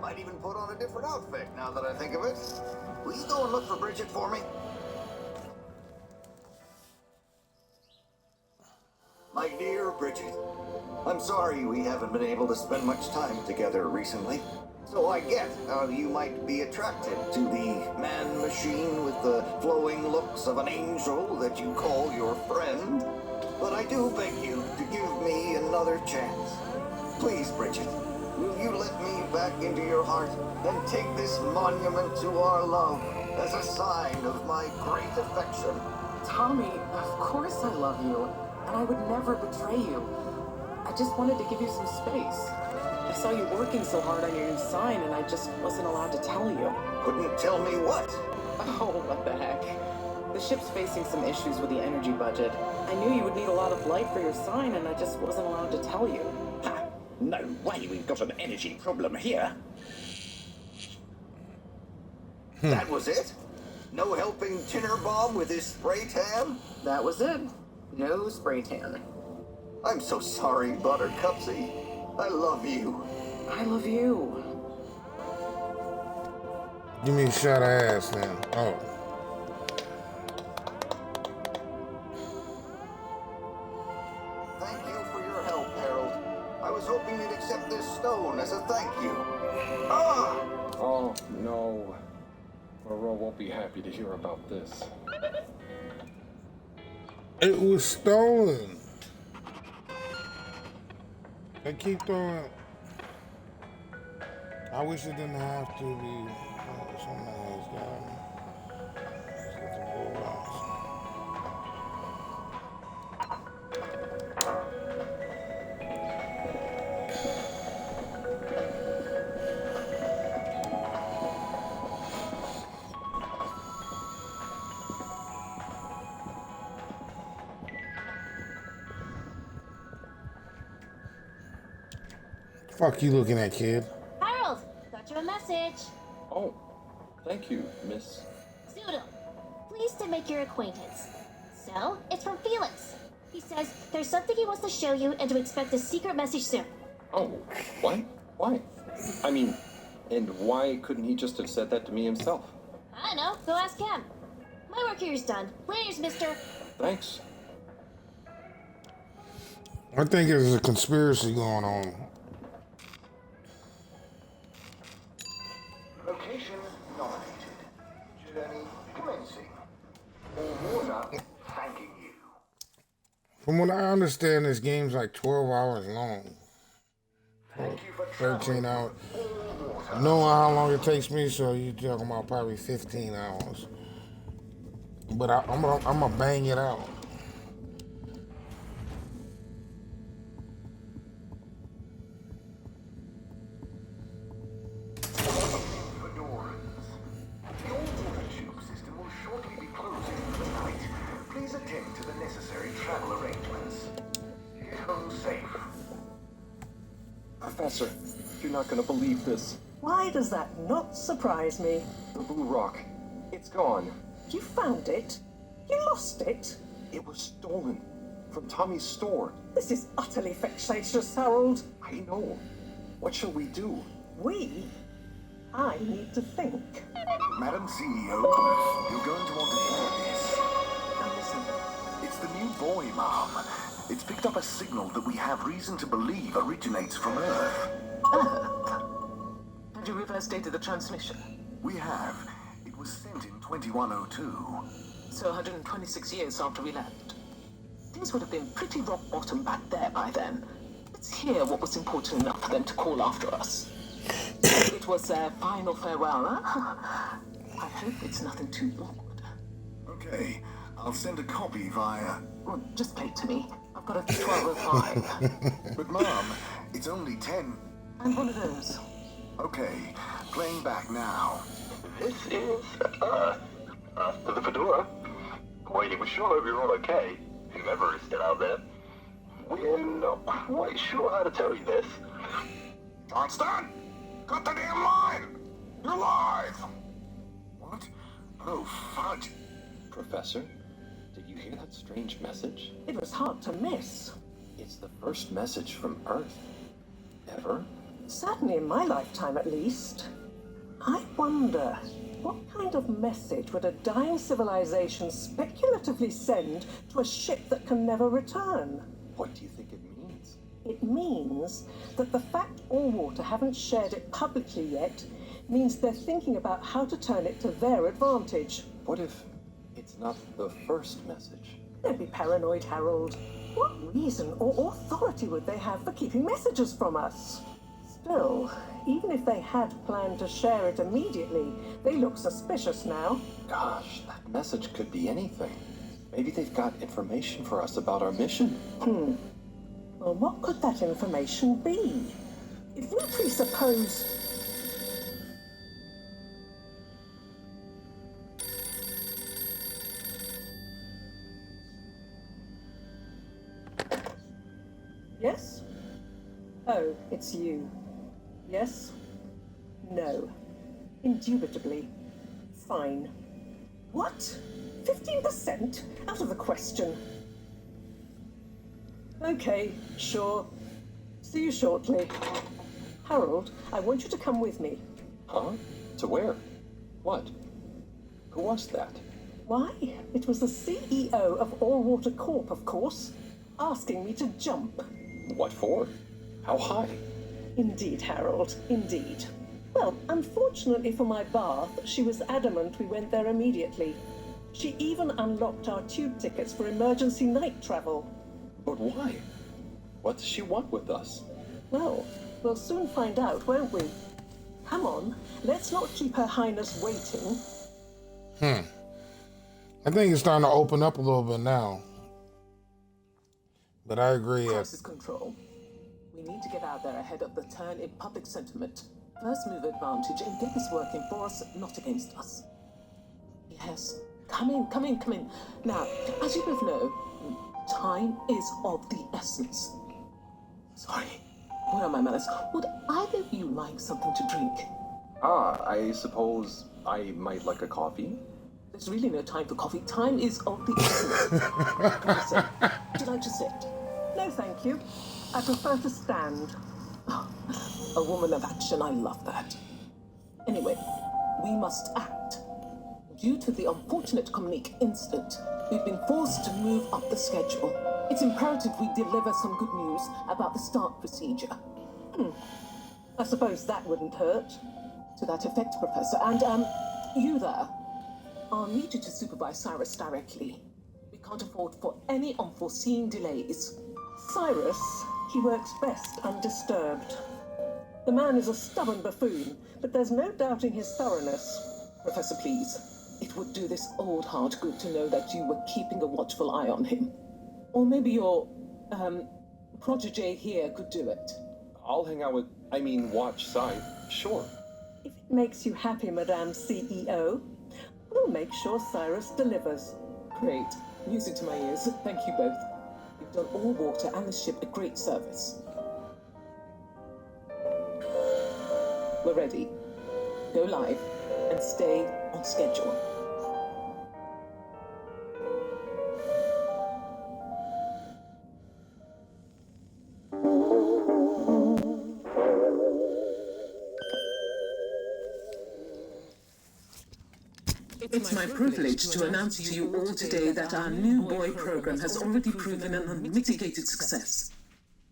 Might even put on a different outfit now that I think of it. Will you go and look for Bridget for me? My dear Bridget, I'm sorry we haven't been able to spend much time together recently. So I get how you might be attracted to the man-machine with the flowing looks of an angel that you call your friend. But I do beg you to give me another chance. Please, Bridget, will you let me back into your heart and take this monument to our love as a sign of my great affection? Tommy, of course I love you, and I would never betray you. I just wanted to give you some space. I saw you working so hard on your new sign, and I just wasn't allowed to tell you. Couldn't tell me what? Oh, what the heck. The ship's facing some issues with the energy budget. I knew you would need a lot of light for your sign, and I just wasn't allowed to tell you. Ha! No way we've got an energy problem here. That was it? No helping Tinnerbomb with his spray tan? That was it. No spray tan. I'm so sorry, Buttercupsy. I love you. I love you. Give me a shot of ass now. Oh. Thank you for your help, Harold. I was hoping you'd accept this stone as a thank you. Ah! Oh, no. Moreau won't be happy to hear about this. It was stolen. They keep throwing. I wish it didn't have to be. Something else, Let's get the bull rocks. Fuck you looking at, kid? Harold, got you a message. Oh, thank you, Miss. Zoodle, pleased to make your acquaintance. So, it's from Felix. He says there's something he wants to show you and to expect a secret message soon. Oh, what? Why? I mean, and why couldn't he just have said that to me himself? I don't know, go ask him. My work here's done. Laters, mister. Thanks. I think there's a conspiracy going on. Location nominated. Journey commencing. All water thanking you. From what I understand, this game's like 12 hours long. 13 hours. Knowing how long it takes me, so you're talking about probably 15 hours. But I'm gonna bang it out. Please attend to the necessary travel arrangements. Get home safe. Professor, you're not gonna believe this. Why does that not surprise me? The blue rock. It's gone. You found it? You lost it? It was stolen. From Tommy's store. This is utterly vexatious, Harold. I know. What shall we do? We? I need to think. Madam CEO, you're going to want to hear this. Now listen. It's the new boy, Mom. It's picked up a signal that we have reason to believe originates from Earth. Earth? Have you reverse dated the transmission? We have. It was sent in 2102. So 126 years after we left. Things would have been pretty rock bottom back there by then. Let's hear what was important enough for them to call after us. It was their final farewell, huh? I hope it's nothing too awkward. Okay, I'll send a copy via... Well, just play it to me. I've got a 1205. But Mom, it's only 10. And one of those. Okay, playing back now. This is Earth to the Fedora. Waiting, we sure hope you're all okay, whoever is still out there. We're not quite sure how to tell you this. Johnston! Cut the damn line! You're live! What? Oh, fudge. Professor, did you hear that strange message? It was hard to miss. It's the first message from Earth. Ever? Certainly in my lifetime, at least. I wonder, what kind of message would a dying civilization speculatively send to a ship that can never return? What do you think it means? It means that the fact Allwater haven't shared it publicly yet means they're thinking about how to turn it to their advantage. What if it's not the first message? Don't be paranoid, Harold. What reason or authority would they have for keeping messages from us? Still, even if they had planned to share it immediately, they look suspicious now. Gosh, that message could be anything. Maybe they've got information for us about our mission. Well, what could that information be? If we presuppose... Yes? Oh, it's you. Yes? No. Indubitably. Fine. What? 15%? Out of the question. Okay, sure. See you shortly. Harold, I want you to come with me. Huh? To where? What? Who was that? Why, it was the CEO of Allwater Corp, of course, asking me to jump. What for? How high? Indeed, Harold, indeed. Well, unfortunately for my bath, she was adamant we went there immediately. She even unlocked our tube tickets for emergency night travel. But why? What does she want with us? Well, we'll soon find out, won't we? Come on, let's not keep Her Highness waiting. I think it's starting to open up a little bit now. But I agree. Crisis control. We need to get out there ahead of the turn in public sentiment. First move advantage and get this working for us, not against us. Yes. Come in, come in, come in. Now, as you both know, time is of the essence. Sorry, where are my manners? Would either of you like something to drink? I suppose I might like a coffee. There's really no time for coffee. Time is of the essence. Professor, would you like to sit? No, thank you. I prefer to stand. Oh, a woman of action, I love that. Anyway, we must act. Due to the unfortunate Communique incident, we've been forced to move up the schedule. It's imperative we deliver some good news about the start procedure. I suppose that wouldn't hurt. To that effect, Professor. And, you there, I'll need you to supervise Cyrus directly. can't afford for any unforeseen delays. Cyrus, he works best undisturbed. The man is a stubborn buffoon, but there's no doubting his thoroughness. Professor, please. It would do this old heart good to know that you were keeping a watchful eye on him. Or maybe your, protege here could do it. I'll hang out with, watch Scythe, sure. If it makes you happy, Madame CEO, we'll make sure Cyrus delivers. Great. Music to my ears. Thank you both. You've done all water and the ship a great service. We're ready. Go live and stay on schedule. It's my privilege to announce to you all today that our new boy program has already proven an unmitigated success.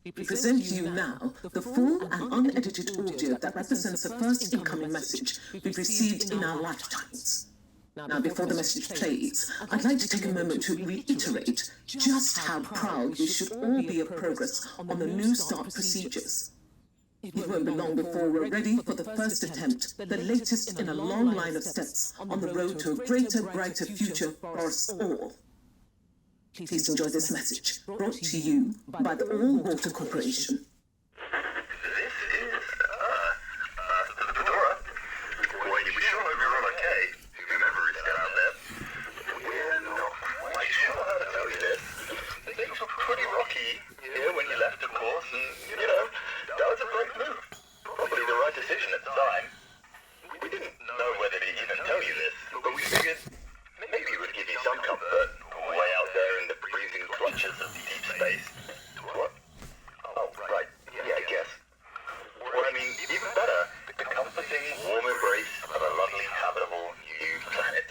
We present to you now the full and unedited audio that represents the first incoming message we've received in our lifetimes. Now, before the message plays, I'd like to take a moment to reiterate just how proud we should all be of progress on the new start procedures. It won't be long before we're ready for the first attempt, the latest in a long line of steps on the road to a greater, brighter future for us all. Please enjoy this message, brought to you by the All Water Corporation. This is, the Fedora. Well, we sure hope you're all okay. Whoever is still out there. We're not quite sure how to tell you this. Things were pretty rocky here when you left, of course, and, that was a great move. Probably the right decision at the time. We didn't know whether to even tell you this, but we figured maybe it would give you some comfort way out there in the freezing clutches of deep space. What? Oh, right. Yeah, I guess. Or, even better, the comforting, warm embrace of a lovely, habitable, new planet.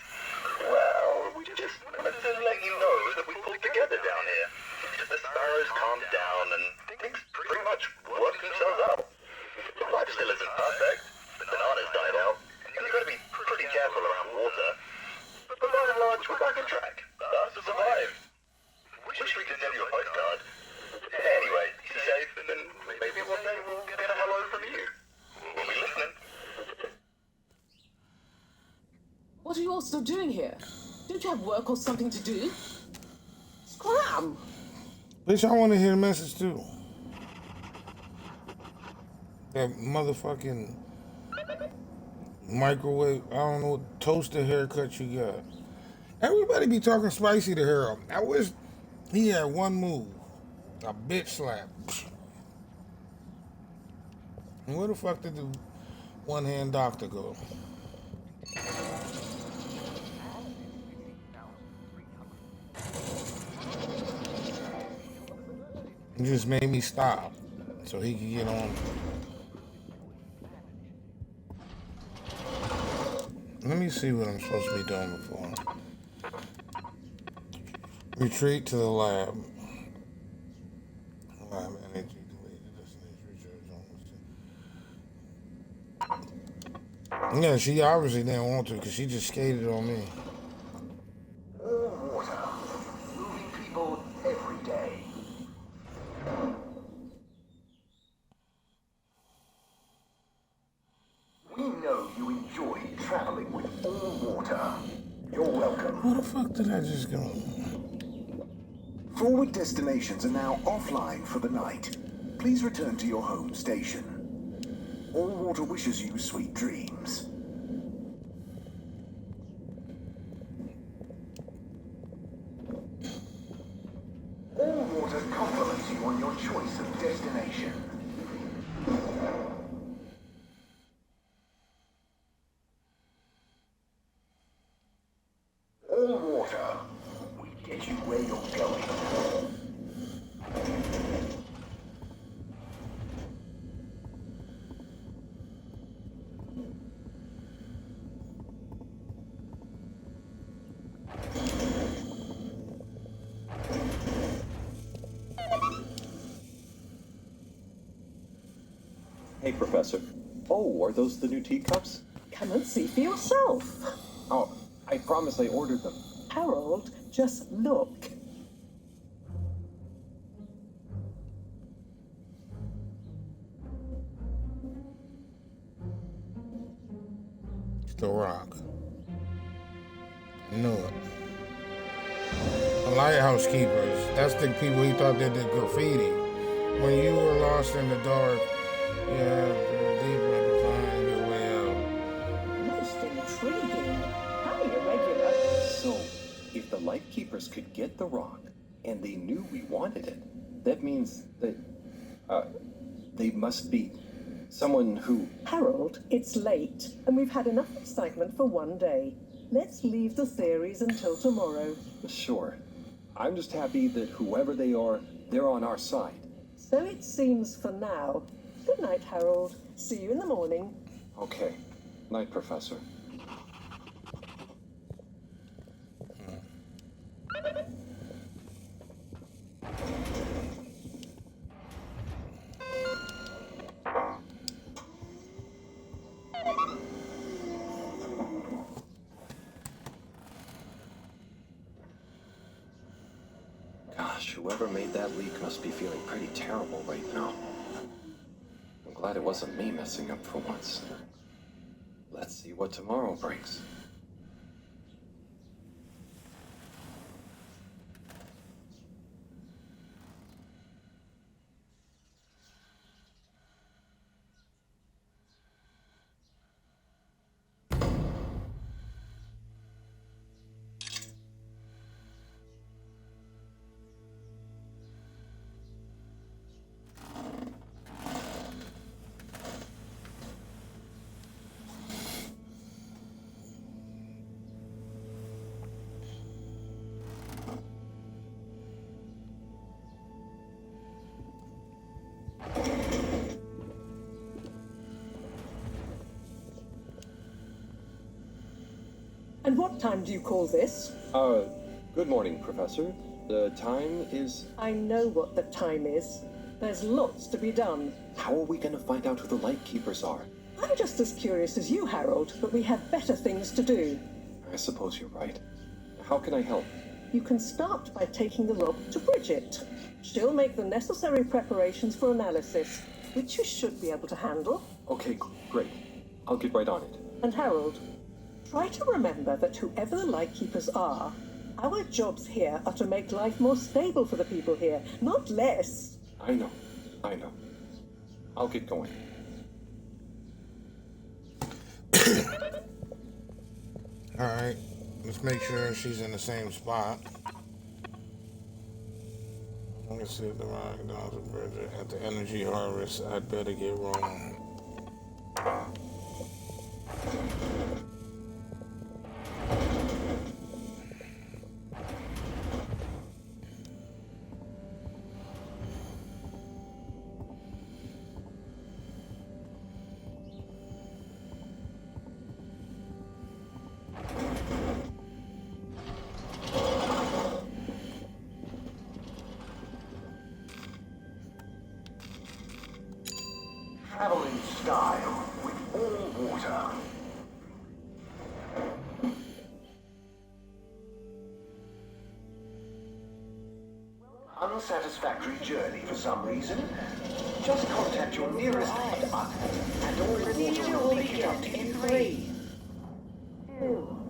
Well, we just wanted to let you know that we pulled together down here. The sparrows calmed down and things pretty much worked themselves out. Life still isn't perfect. The bananas died out. You've got to be pretty careful around water. But by and large, we're back on track. Us survived. Wish we could send you a postcard. Anyway, be safe, and maybe one day we'll get a hello from you. We'll be listening. What are you all still doing here? Don't you have work or something to do? Scram! Bitch, I want to hear the message too. That motherfucking microwave, I don't know what toaster haircut you got. Everybody be talking spicy to Harold. I wish he had one move. A bitch slap. And where the fuck did the one-hand doctor go? It just made me stop so he could get on. Let me see what I'm supposed to be doing before. Retreat to the lab. Lab energy deleted. Yeah, she obviously didn't want to because she just skated on me. All water. Moving people every day. We know you enjoy traveling with all water. You're welcome. Where the fuck did I just go? Forward destinations are now offline for the night. Please return to your home station. All Water wishes you sweet dreams. All Water compliments you on your choice of destination. All Water. We get you where you're going. Hey, Professor. Oh, are those the new teacups? Come and see for yourself. Oh, I promise I ordered them. Harold, just look. The Rock. Knew it. The lighthouse keepers. That's the people he thought did the graffiti. When you were lost in the dark, you had to deeper to find your way out. Most intriguing. How irregular. So, if the Lightkeepers could get the rock, and they knew we wanted it, that means that, they must be someone who... Harold, it's late, and we've had enough excitement for one day. Let's leave the theories until tomorrow. Sure. I'm just happy that whoever they are, they're on our side. So it seems for now. Good night, Harold. See you in the morning. Okay. Night, Professor. Gosh, whoever made that leak must be feeling pretty terrible right now. I'm glad it wasn't me messing up for once. Let's see what tomorrow brings. And what time do you call this? Good morning, Professor. The time is... I know what the time is. There's lots to be done. How are we gonna find out who the Lightkeepers are? I'm just as curious as you, Harold, but we have better things to do. I suppose you're right. How can I help? You can start by taking the log to Bridget. She'll make the necessary preparations for analysis, which you should be able to handle. Okay, great. I'll get right on it. And Harold, try to remember that whoever the Lightkeepers are, our jobs here are to make life more stable for the people here, not less. I know. I'll get going. Alright, let's make sure she's in the same spot. Let me see if the rock down to Bridget at the energy harvest. I'd better get wrong. Travel in style with all water. Unsatisfactory journey for some reason? Just contact your nearest hut and all the water will be kept in 3, 2,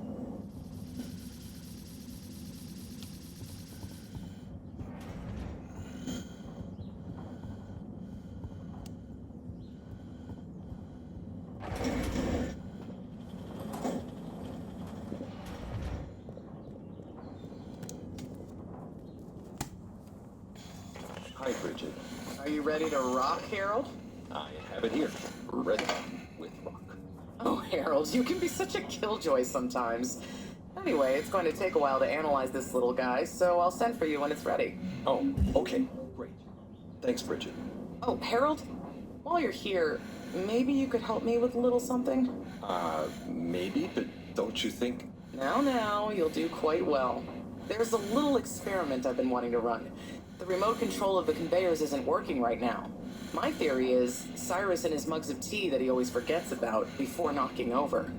Hi, Bridget. Are you ready to rock, Harold? I have it here. Ready with rock. Oh, Harold, you can be such a killjoy sometimes. Anyway, it's going to take a while to analyze this little guy, so I'll send for you when it's ready. Oh, okay. Great. Thanks, Bridget. Oh, Harold, while you're here, maybe you could help me with a little something? Maybe, but don't you think... Now, you'll do quite well. There's a little experiment I've been wanting to run. The remote control of the conveyors isn't working right now. My theory is Cyrus and his mugs of tea that he always forgets about before knocking over.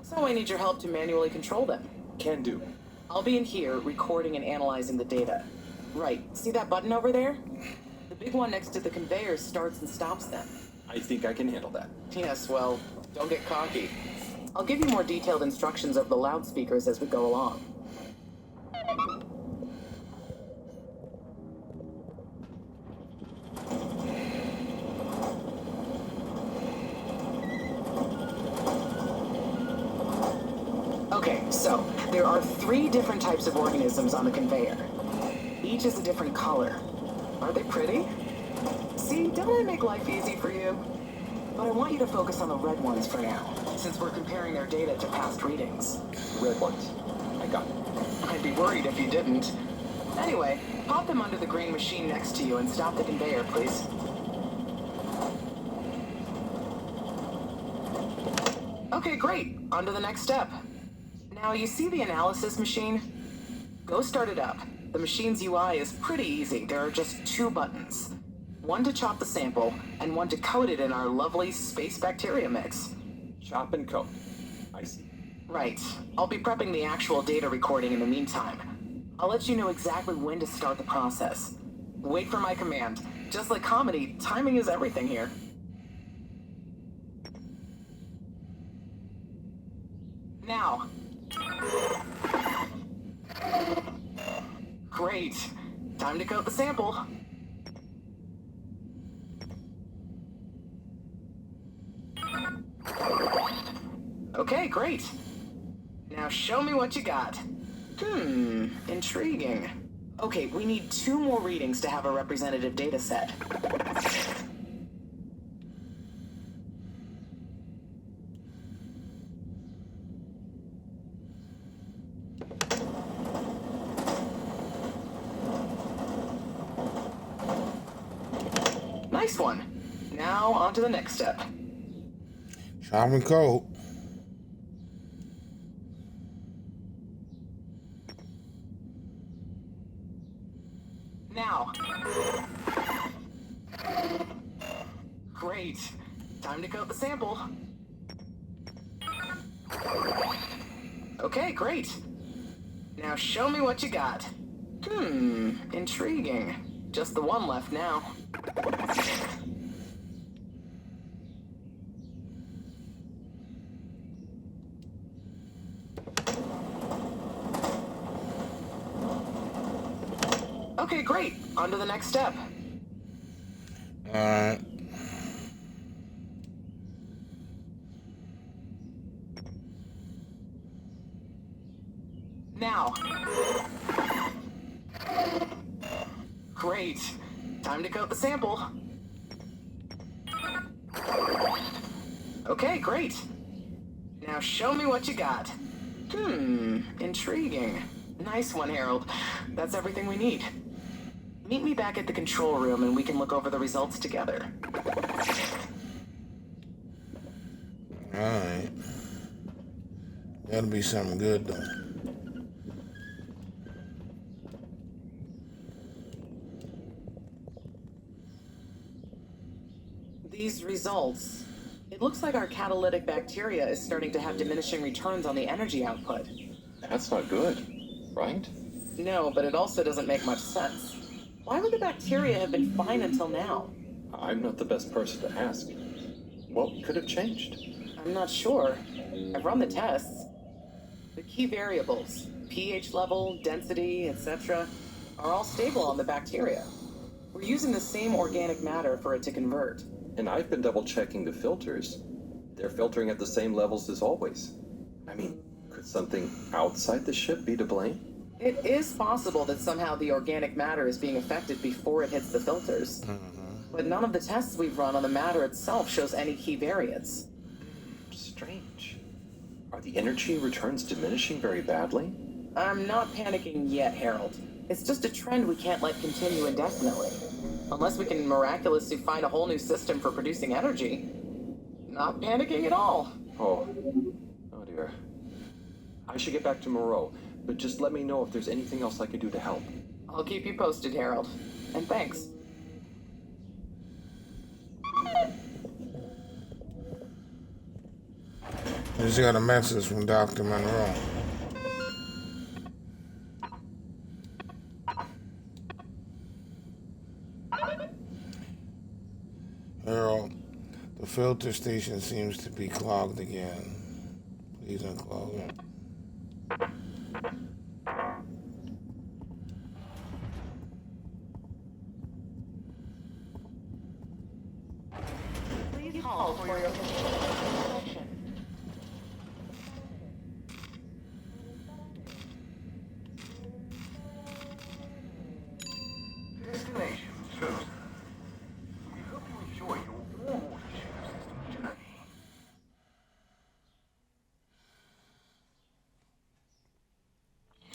So I need your help to manually control them. Can do. I'll be in here recording and analyzing the data. Right, see that button over there? The big one next to the conveyors starts and stops them. I think I can handle that. Yes, well, don't get cocky. I'll give you more detailed instructions over the loudspeakers as we go along. Okay, so there are 3 different types of organisms on the conveyor. Each is a different color. Are they pretty? See, don't I make life easy for you? But I want you to focus on the red ones for now, since we're comparing their data to past readings. Red ones. I got it. I'd be worried if you didn't. Anyway, pop them under the green machine next to you and stop the conveyor, please. Okay, great. On to the next step. Now, you see the analysis machine? Go start it up. The machine's UI is pretty easy. There are just 2 buttons. One to chop the sample, and one to coat it in our lovely space bacteria mix. Chop and coat. I see. Right. I'll be prepping the actual data recording in the meantime. I'll let you know exactly when to start the process. Wait for my command. Just like comedy, timing is everything here. Now. Great. Time to coat the sample. Okay, great. Now show me what you got. Intriguing. Okay, we need 2 more readings to have a representative data set. Nice one. Now on to the next step. Chop and coat. Now. Great. Time to coat the sample. Okay, great. Now show me what you got. Intriguing. Just the one left now. Okay, great. On to the next step. Alright. Now. Great. Time to coat the sample. Okay, great. Now show me what you got. Intriguing. Nice one, Harold. That's everything we need. Meet me back at the control room and we can look over the results together. Alright. That'll be something good, though. These results. It looks like our catalytic bacteria is starting to have diminishing returns on the energy output. That's not good, right? No, but it also doesn't make much sense. Why would the bacteria have been fine until now? I'm not the best person to ask. What could have changed? I'm not sure. I've run the tests. The key variables, pH level, density, etc., are all stable on the bacteria. We're using the same organic matter for it to convert. And I've been double-checking the filters. They're filtering at the same levels as always. I mean, could something outside the ship be to blame? It is possible that somehow the organic matter is being affected before it hits the filters. But none of the tests we've run on the matter itself shows any key variants. Strange. Are the energy returns diminishing very badly? I'm not panicking yet, Harold. It's just a trend we can't let continue indefinitely. Unless we can miraculously find a whole new system for producing energy. Not panicking at all. Oh dear. I should get back to Moreau, but just let me know if there's anything else I can do to help. I'll keep you posted, Harold. And thanks. I just got a message from Dr. Monroe. Harold, the filter station seems to be clogged again. These are closing. Please hold for your inspection. Destination chosen. We hope you enjoy your warm water ship system journey.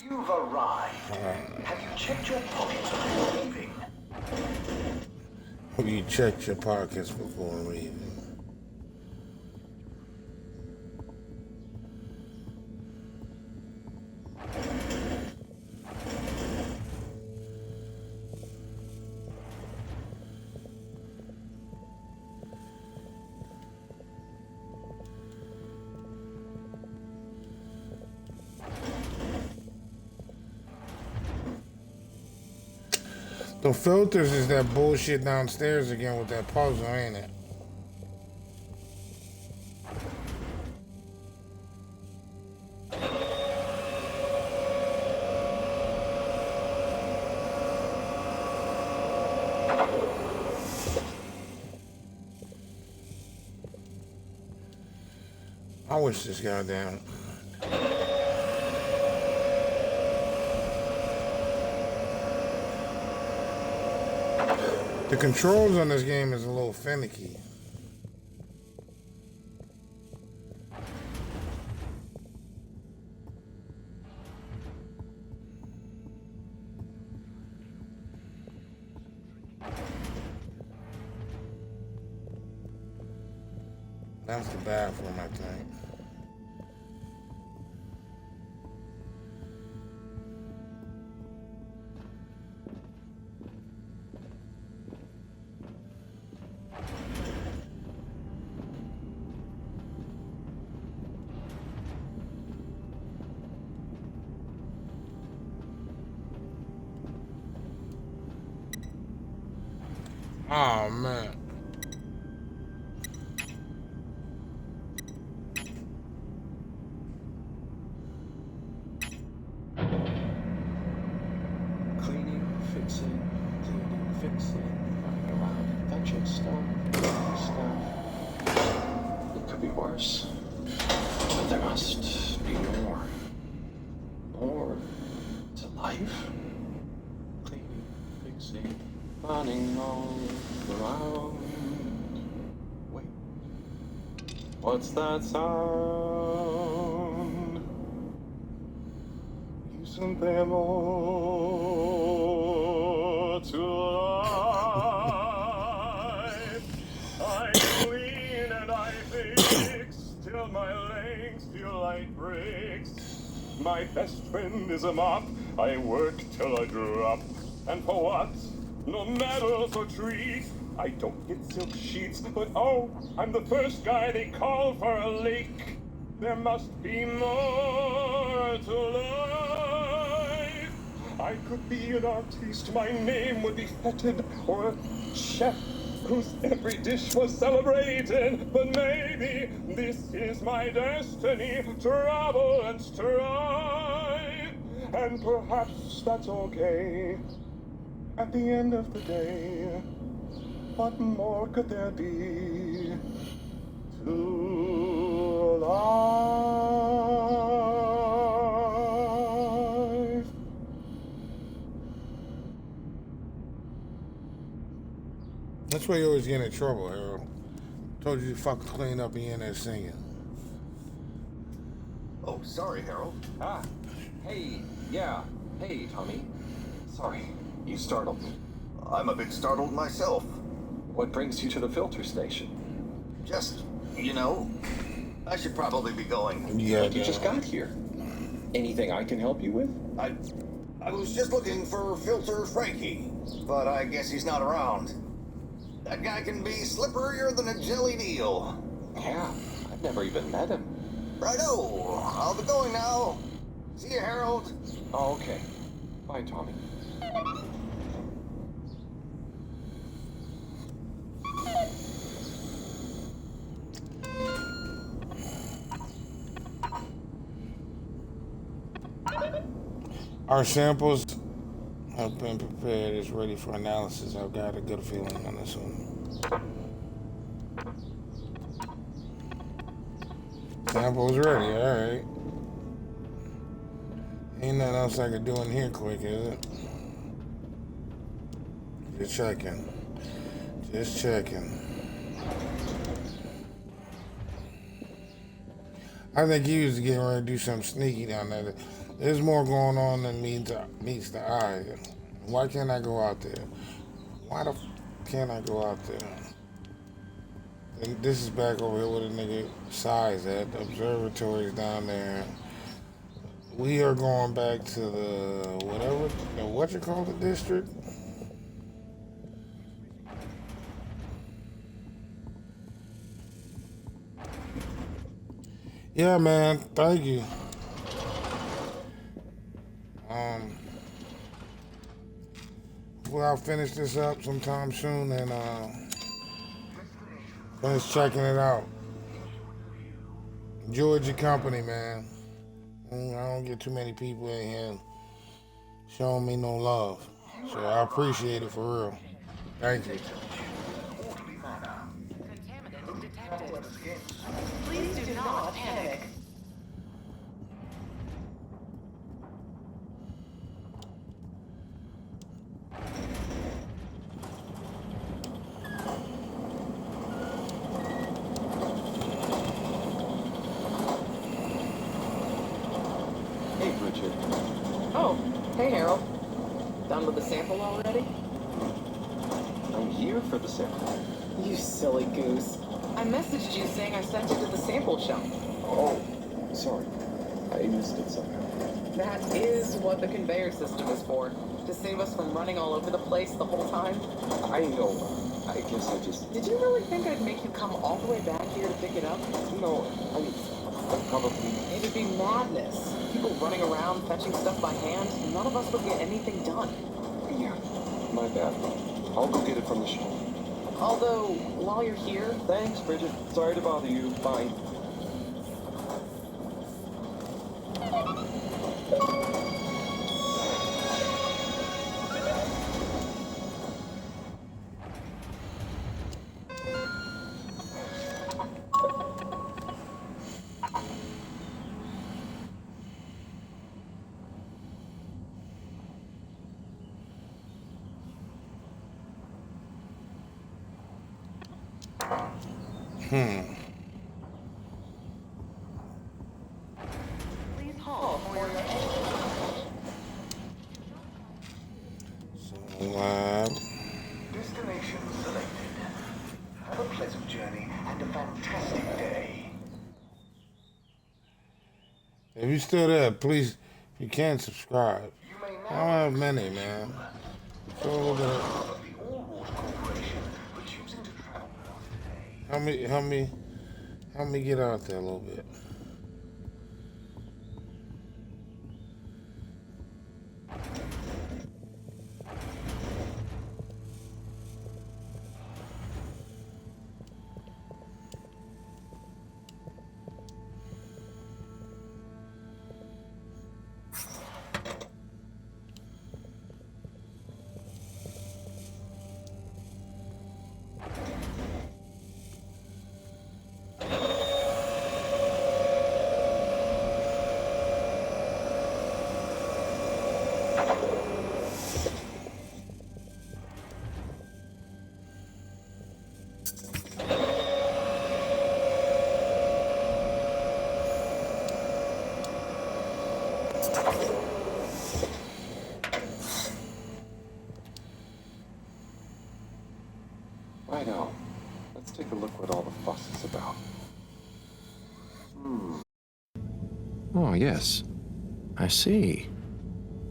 You've arrived. Have you checked your pockets before leaving? Have you checked your pockets before leaving? The filters is that bullshit downstairs again with that puzzle, ain't it? I wish this goddamn... The controls on this game is a little finicky. That's the bathroom, I think. Oh man. Cleaning, fixing, running around, fetching stuff. It could be worse. But there must be more. More to life. Cleaning, fixing, running all around. Wait. What's that sound? Isn't there more to life? I clean and I fix till my legs feel like bricks. My best friend is a mop. I work till I drop. And for what? No medals or treats. I don't get silk sheets, but oh, I'm the first guy they call for a leak. There must be more to life. I could be an artiste, my name would be feted, or a chef whose every dish was celebrated. But maybe this is my destiny, trouble and strife. And perhaps that's okay. At the end of the day, what more could there be to life? That's why you always get in trouble, Harold. Told you to fucking clean up and you in there singing. Oh, sorry, Harold. Ah, hey, yeah, hey, Tommy. Sorry, you startled me. I'm a bit startled myself. What brings you to the filter station? Just, you know, I should probably be going. Yeah, But you just got here. Anything I can help you with? I was just looking for Filter Frankie, but I guess he's not around. That guy can be slipperier than a jellied eel. Yeah, I've never even met him. Righto, I'll be going now. See you, Harold. Oh, okay. Bye, Tommy. Our samples have been prepared. It's ready for analysis. I've got a good feeling on this one. Sample's ready, alright. Ain't nothing else I can do in here quick, is it? Just checking. Just checking. I think he was getting ready to do something sneaky down there. There's more going on than meets the eye. Why can't I go out there? Why the can't I go out there? And this is back over here with a nigga size at. The observatory's down there. We are going back to the whatever, what you call the district? Yeah, man. Thank you. Well, I'll finish this up sometime soon and finish checking it out. Enjoyed your company, man. I don't get too many people in here showing me no love, so I appreciate it for real. Thank you. Please do not panic. Hey, Richard. Oh, hey Harold. Done with the sample already? I'm here for the sample. You silly goose. I messaged you saying I sent it to the sample shop. Oh, sorry. I missed it somehow. That is what the conveyor system is for. To save us from running all over the place the whole time. I know. I guess I just... Did you really think I'd make you come all the way back here to pick it up? No, I mean, probably... It'd be madness. People running around, fetching stuff by hand. None of us would get anything done. Yeah, my bad. I'll go get it from the shop. Although, while you're here... Thanks, Bridget. Sorry to bother you. Bye. Please hold for your Destination selected. Have a pleasant journey and a fantastic day. If you're still there, please, if you can, subscribe. I don't have many, man. So a little bit of... Help me get out there a little bit. Righto. Let's take a look what all the fuss is about. Oh, yes. I see.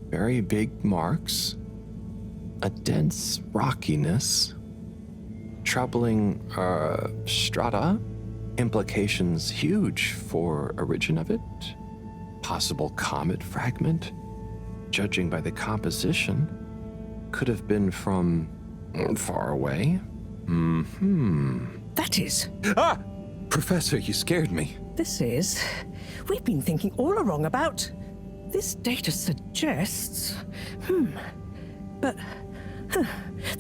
Very big marks. A dense rockiness. Troubling, strata. Implications huge for origin of it. Possible comet fragment. Judging by the composition, could have been from far away. That is. Ah! Professor, you scared me. This is. We've been thinking all along about. This data suggests... But...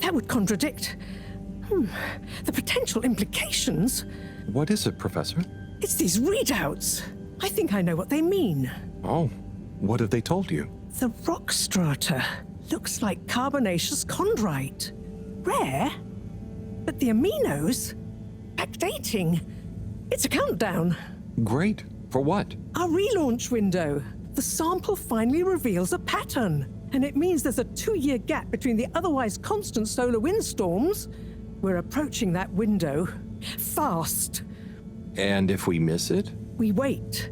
that would contradict... the potential implications... What is it, Professor? It's these readouts. I think I know what they mean. Oh, what have they told you? The rock strata looks like carbonaceous chondrite. Rare, but the aminos... backdating. It's a countdown. Great. For what? Our relaunch window. The sample finally reveals a pattern. And it means there's a 2-year gap between the otherwise constant solar windstorms. We're approaching that window. Fast. And if we miss it? We wait.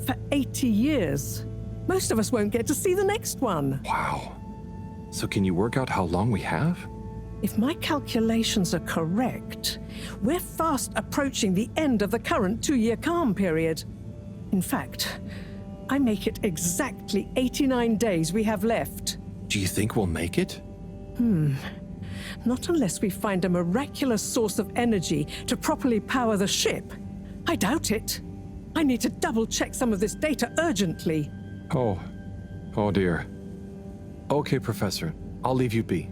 For 80 years. Most of us won't get to see the next one. Wow. So can you work out how long we have? If my calculations are correct, we're fast approaching the end of the current 2-year calm period. In fact, I make it exactly 89 days we have left. Do you think we'll make it? Not unless we find a miraculous source of energy to properly power the ship. I doubt it. I need to double-check some of this data urgently. Oh dear. Okay, Professor. I'll leave you be.